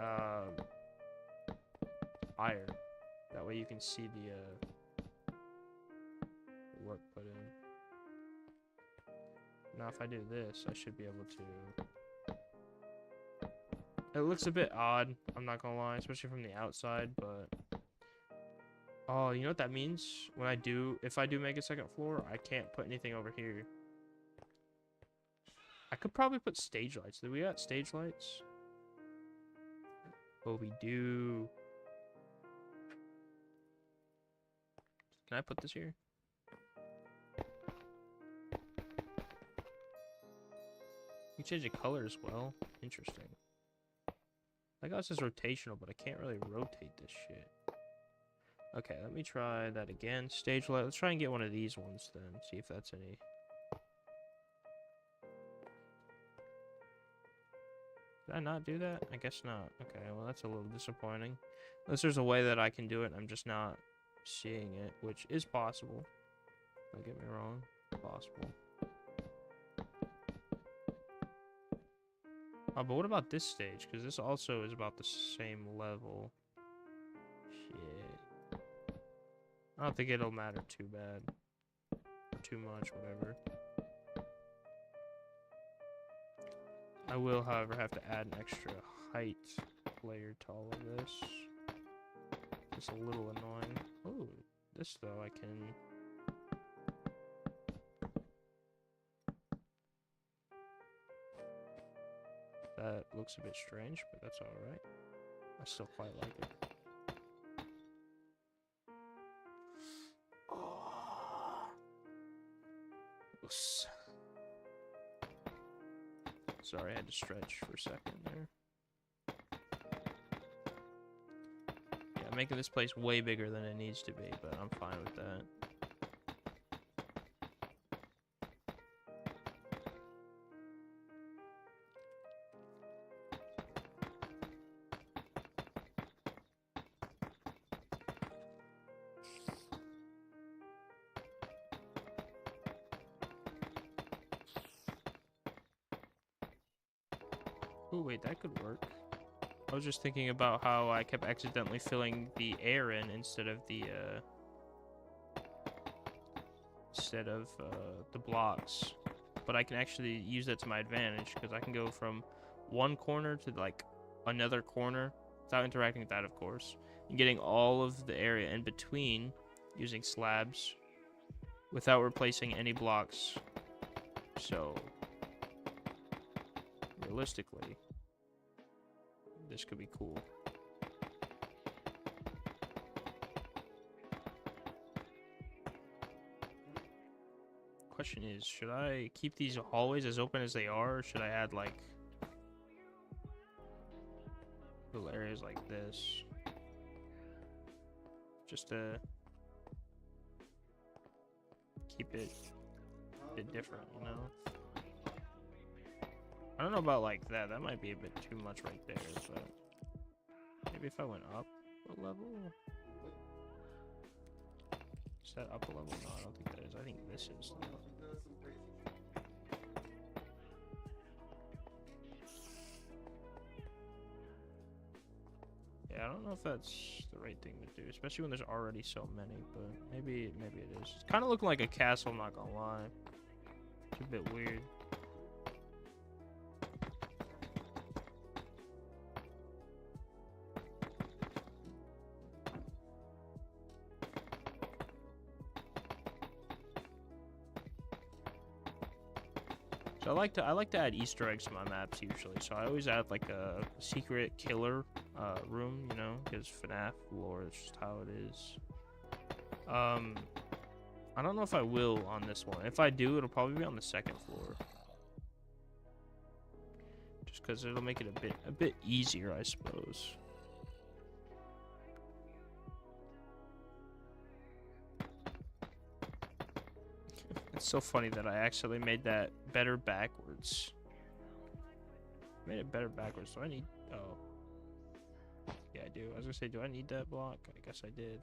higher. That way you can see the work put in. Now if I do this, I should be able to... It looks a bit odd, I'm not gonna lie, especially from the outside, but... Oh, you know what that means? If I do make a second floor, I can't put anything over here. I could probably put stage lights. Do we got stage lights? Oh, we do. Can I put this here? You can change the color as well. Interesting. Like how it says rotational, but I can't really rotate this shit. Okay, let me try that again. Stage light. Let's try and get one of these ones then. See if that's any. Did I not do that? I guess not. Okay, well that's a little disappointing. Unless there's a way that I can do it and I'm just not seeing it, which is possible. Don't get me wrong. Possible. Oh, but what about this stage? Because this also is about the same level. Shit. I don't think it'll matter too bad. Or too much, whatever. I will, however, have to add an extra height layer to all of this. It's a little annoying. Ooh, this though I can... That looks a bit strange, but that's alright. I still quite like it. Oh. Oops. Sorry, I had to stretch for a second there. Yeah, making this place way bigger than it needs to be, but I'm fine with that. Oh, wait, that could work. I was just thinking about how I kept accidentally filling the air in instead of the blocks. But I can actually use that to my advantage because I can go from one corner to like another corner without interacting with that, of course, and getting all of the area in between using slabs without replacing any blocks. So realistically, this could be cool. Question is, should I keep these hallways as open as they are, or should I add like little areas like this just to keep it a bit different, you know? I don't know about like that. That might be a bit too much right there, but maybe if I went up a level. Is that up a level? No, I don't think that is. I think this is. Yeah, I don't know if that's the right thing to do, especially when there's already so many, but maybe it is. It's kind of looking like a castle, I'm not gonna lie. It's a bit weird. So I like to add Easter eggs to my maps usually. So I always add like a secret killer room, you know, because FNAF lore, it's just how it is. I don't know if I will on this one. If I do, it'll probably be on the second floor. Just because it'll make it a bit easier, I suppose. It's so funny that I actually made that better backwards. Made it better backwards. Do I need... Oh. Yeah, I do. I was gonna say, do I need that block? I guess I did.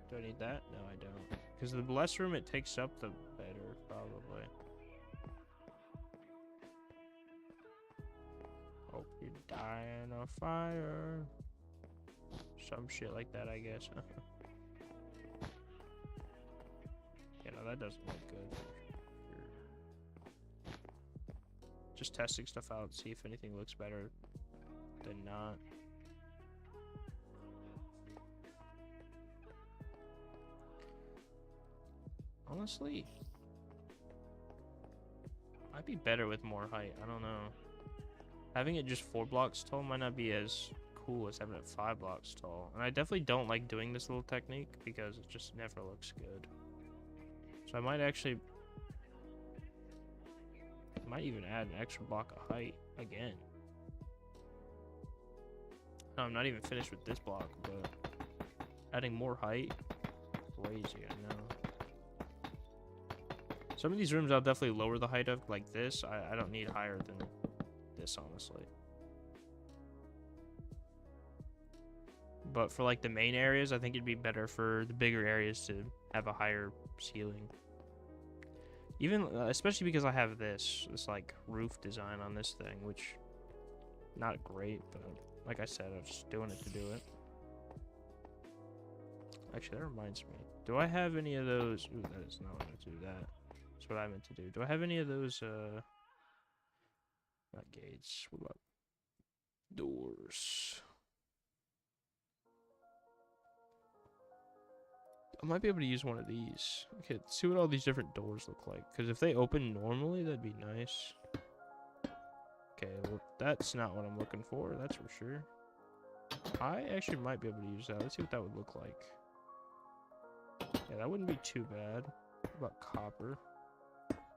Do I need that? No, I don't. Because the less room it takes up, the better, probably. Hope you die in a fire. Some shit like that, I guess. Yeah, no, that doesn't look good. Just testing stuff out, see if anything looks better than not. Honestly, might be better with more height. I don't know. Having it just 4 blocks tall might not be as cool as having it 5 blocks tall. And I definitely don't like doing this little technique because it just never looks good. So I might actually... might even add an extra block of height again. No, I'm not even finished with this block, but adding more height, crazy, I know. Some of these rooms I'll definitely lower the height of, like this. I don't need higher than this, honestly. But for like the main areas, I think it'd be better for the bigger areas to have a higher ceiling. Even, especially because I have this like roof design on this thing, which not great, but like I said, I'm just doing it to do it. Actually, that reminds me. Do I have any of those? Ooh, that is not what I meant to do that. That's what I meant to do. Do I have any of those, not gates, what about doors? I might be able to use one of these. Okay, let's see what all these different doors look like. Because if they open normally, that'd be nice. Okay, well, that's not what I'm looking for, that's for sure. I actually might be able to use that. Let's see what that would look like. Yeah, that wouldn't be too bad. What about copper?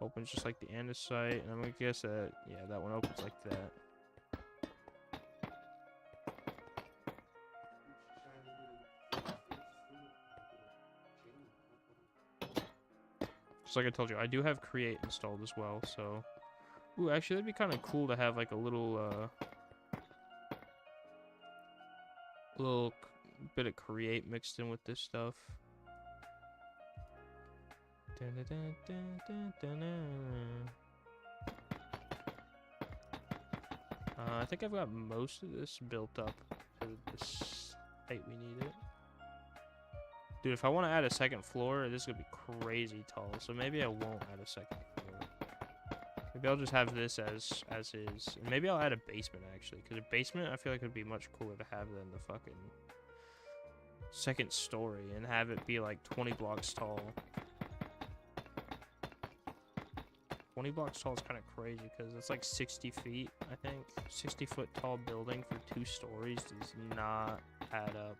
Opens just like the andesite, and I'm gonna guess that, yeah, that one opens like that. Just like I told you, I do have Create installed as well, so... Ooh, actually, that'd be kind of cool to have, like, a little bit of Create mixed in with this stuff. I think I've got most of this built up to this height we need it. Dude, if I want to add a second floor, this is going to be crazy tall, so maybe I won't add a second floor. Maybe I'll just have this as is. And maybe I'll add a basement, actually, because a basement I feel like would be much cooler to have than the fucking second story, and have it be like 20 blocks tall. 20 blocks tall is kind of crazy, because it's like 60 feet, I think. 60-foot tall building for 2 stories does not add up.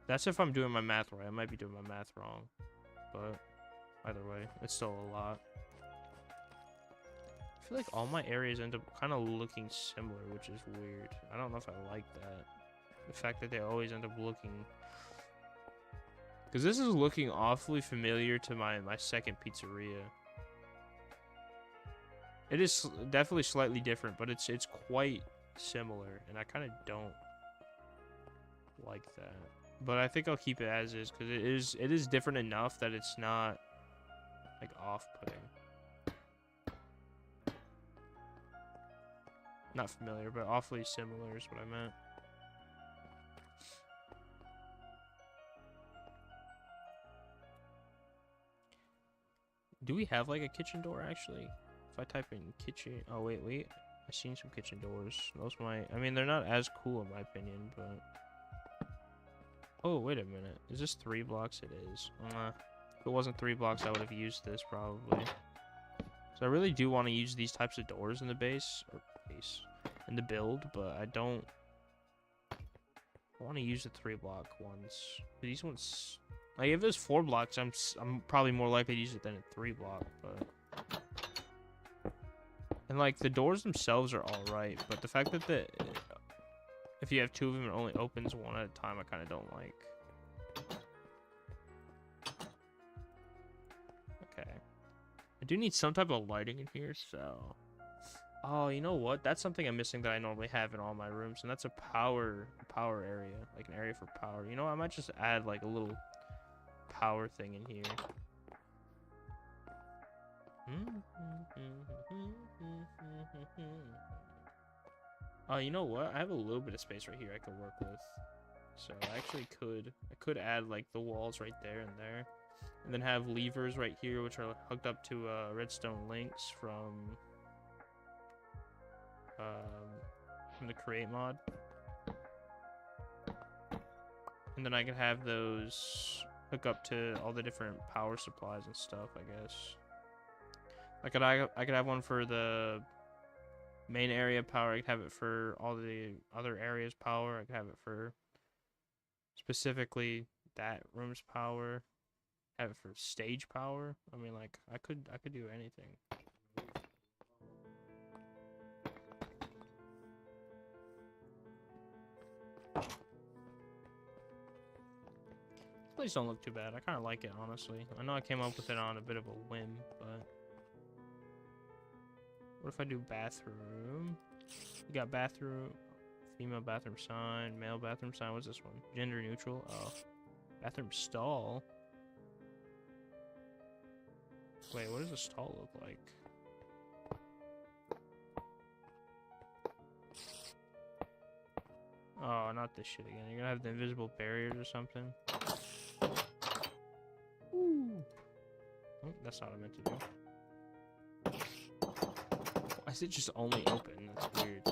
That's if I'm doing my math right. I might be doing my math wrong. But either way, it's still a lot. I feel like all my areas end up kind of looking similar, which is weird. I don't know if I like that. The fact that they always end up looking... Because this is looking awfully familiar to my second pizzeria. It is definitely slightly different, but it's quite similar, and I kind of don't like that. But I think I'll keep it as is, because it is different enough that it's not like off-putting. Not familiar, but awfully similar is what I meant. Do we have like a kitchen door actually? If I type in kitchen, oh wait, I've seen some kitchen doors. Those might, I mean, they're not as cool in my opinion, but. Oh, wait a minute. Is this 3 blocks? It is. If it wasn't 3 blocks, I would have used this probably. So I really do want to use these types of doors in the in the build, but I don't want to use the 3-block ones. These ones, like if there's 4 blocks, I'm probably more likely to use it than a 3-block, but. And like the doors themselves are all right, but the fact that if you have 2 of them, it only opens 1 at a time, I kind of don't like. Okay. I do need some type of lighting in here, so... Oh, you know what? That's something I'm missing that I normally have in all my rooms, and that's a power area. Like an area for power. You know what? I might just add like a little power thing in here. You know what? I have a little bit of space right here I could work with. So I actually could add like the walls right there and there. And then have levers right here which are hooked up to redstone links from the create mod. And then I can have those hook up to all the different power supplies and stuff, I guess. I could have one for the main area power. I could have it for all the other areas power. I could have it for specifically that room's power. Have it for stage power. I mean, like I could do anything. These don't look too bad. I kind of like it, honestly. I know I came up with it on a bit of a whim, but what if I do bathroom? You got bathroom, female bathroom sign, male bathroom sign. What's this one? Gender neutral. Oh, bathroom stall. Wait, what does a stall look like? Oh, not this shit again. You're gonna have the invisible barriers or something. Ooh. Oh, that's not what I meant to do. Why is it just only open? That's weird.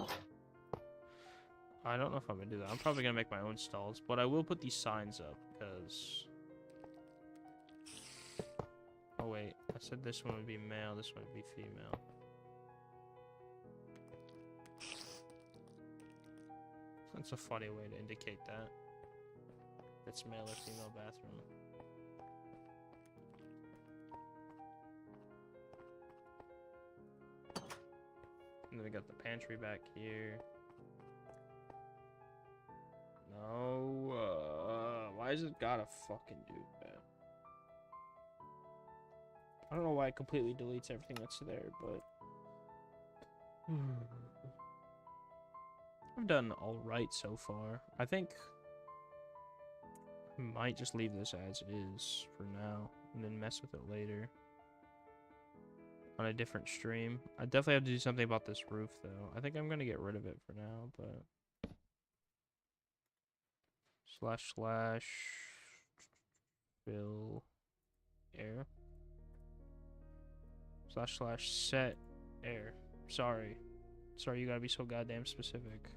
I don't know if I'm gonna do that. I'm probably gonna make my own stalls, but I will put these signs up because. Oh wait, I said this one would be male, this one would be female. That's a funny way to indicate that. It's male or female bathroom. And then we got the pantry back here. No, why is it gotta fucking do that? I don't know why it completely deletes everything that's there, but I've done all right so far. I think I might just leave this as it is for now, and then mess with it later on a different stream. I definitely have to do something about this roof, though. I think I'm gonna get rid of it for now, but / fill air / set air. Sorry, you gotta be so goddamn specific.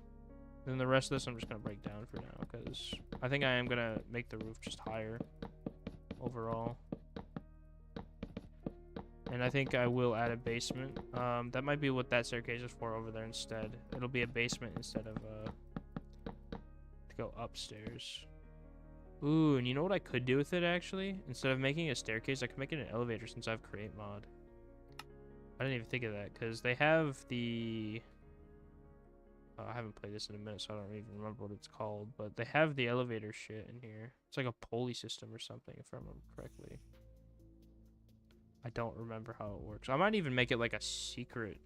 Then the rest of this I'm just gonna break down for now, because I think I am gonna make the roof just higher overall. And I think I will add a basement. That might be what that staircase is for over there instead. It'll be a basement instead of to go upstairs. Ooh, and you know what I could do with it actually? Instead of making a staircase, I could make it an elevator since I have create mod. I didn't even think of that, because they have the... I haven't played this in a minute, so I don't even remember what it's called, but they have the elevator shit in here. It's like a pulley system or something, if I remember correctly. I don't remember how it works. I might even make it like a secret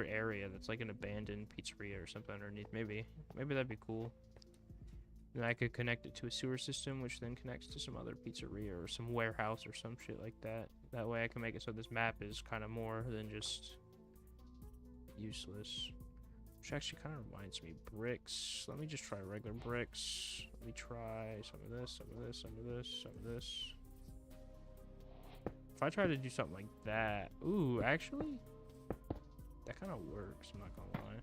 area that's like an abandoned pizzeria or something underneath. Maybe that'd be cool. Then I could connect it to a sewer system, which then connects to some other pizzeria or some warehouse or some shit like that. That way I can make it so this map is kind of more than just useless. Which actually kind of reminds me, bricks. Let me just try regular bricks. Let me try some of this, some of this, some of this, some of this. If I try to do something like that, ooh, actually, that kind of works, I'm not gonna lie.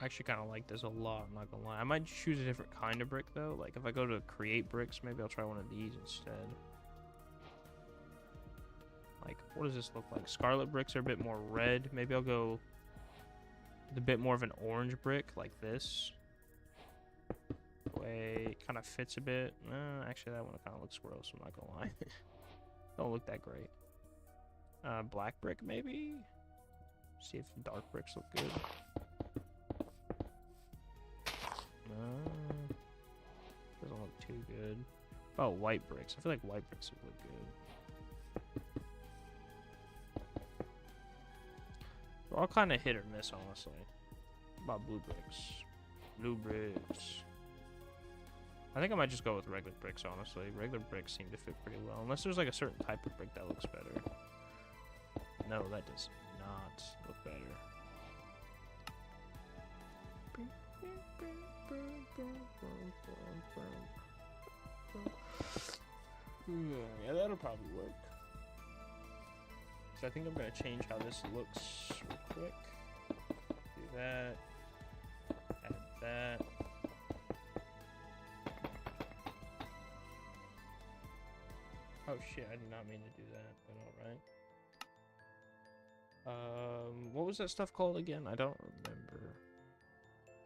I actually kind of like this a lot, I'm not gonna lie. I might choose a different kind of brick though. Like if I go to create bricks, maybe I'll try one of these instead. Like, what does this look like? Scarlet bricks are a bit more red. Maybe I'll go with a bit more of an orange brick like this. Way it kind of fits a bit. Actually, that one kind of looks gross, I'm not gonna lie. Don't look that great. Black brick maybe? See if dark bricks look good. Doesn't look too good. Oh, white bricks. I feel like white bricks would look good. They're all kind of hit or miss, honestly. What about blue bricks? Blue bricks. I think I might just go with regular bricks, honestly. Regular bricks seem to fit pretty well. Unless there's like a certain type of brick that looks better. No, that does not look better. Yeah, that'll probably work. So I think I'm gonna change how this looks real quick. Do that. Add that. Oh shit, I did not mean to do that, but alright. What was that stuff called again? I don't remember.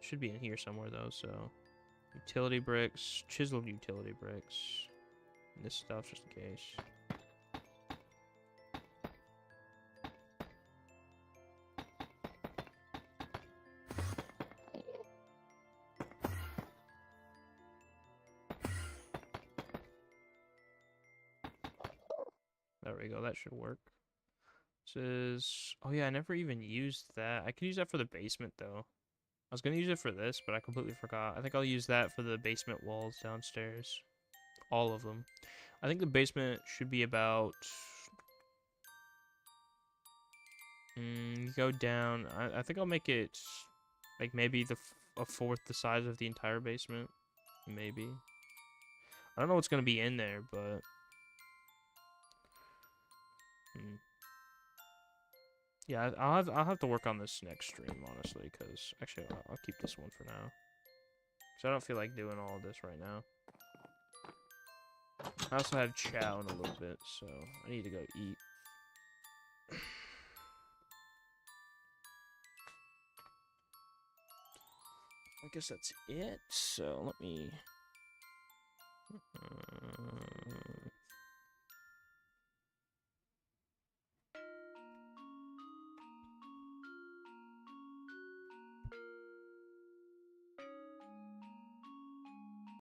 Should be in here somewhere though, so. Utility bricks, chiseled utility bricks. And this stuff just in case. There we go, that should work. This is... Oh yeah, I never even used that. I could use that for the basement though. I was gonna use it for this, but I completely forgot. I think I'll use that for the basement walls downstairs. All of them. I think the basement should be about... go down. I think I'll make it... Like maybe the a fourth the size of the entire basement. Maybe. I don't know what's gonna be in there, but yeah, I'll have to work on this next stream, honestly, because actually I'll keep this one for now. So I don't feel like doing all of this right now. I also have chow in a little bit, so I need to go eat. I guess that's it. So let me.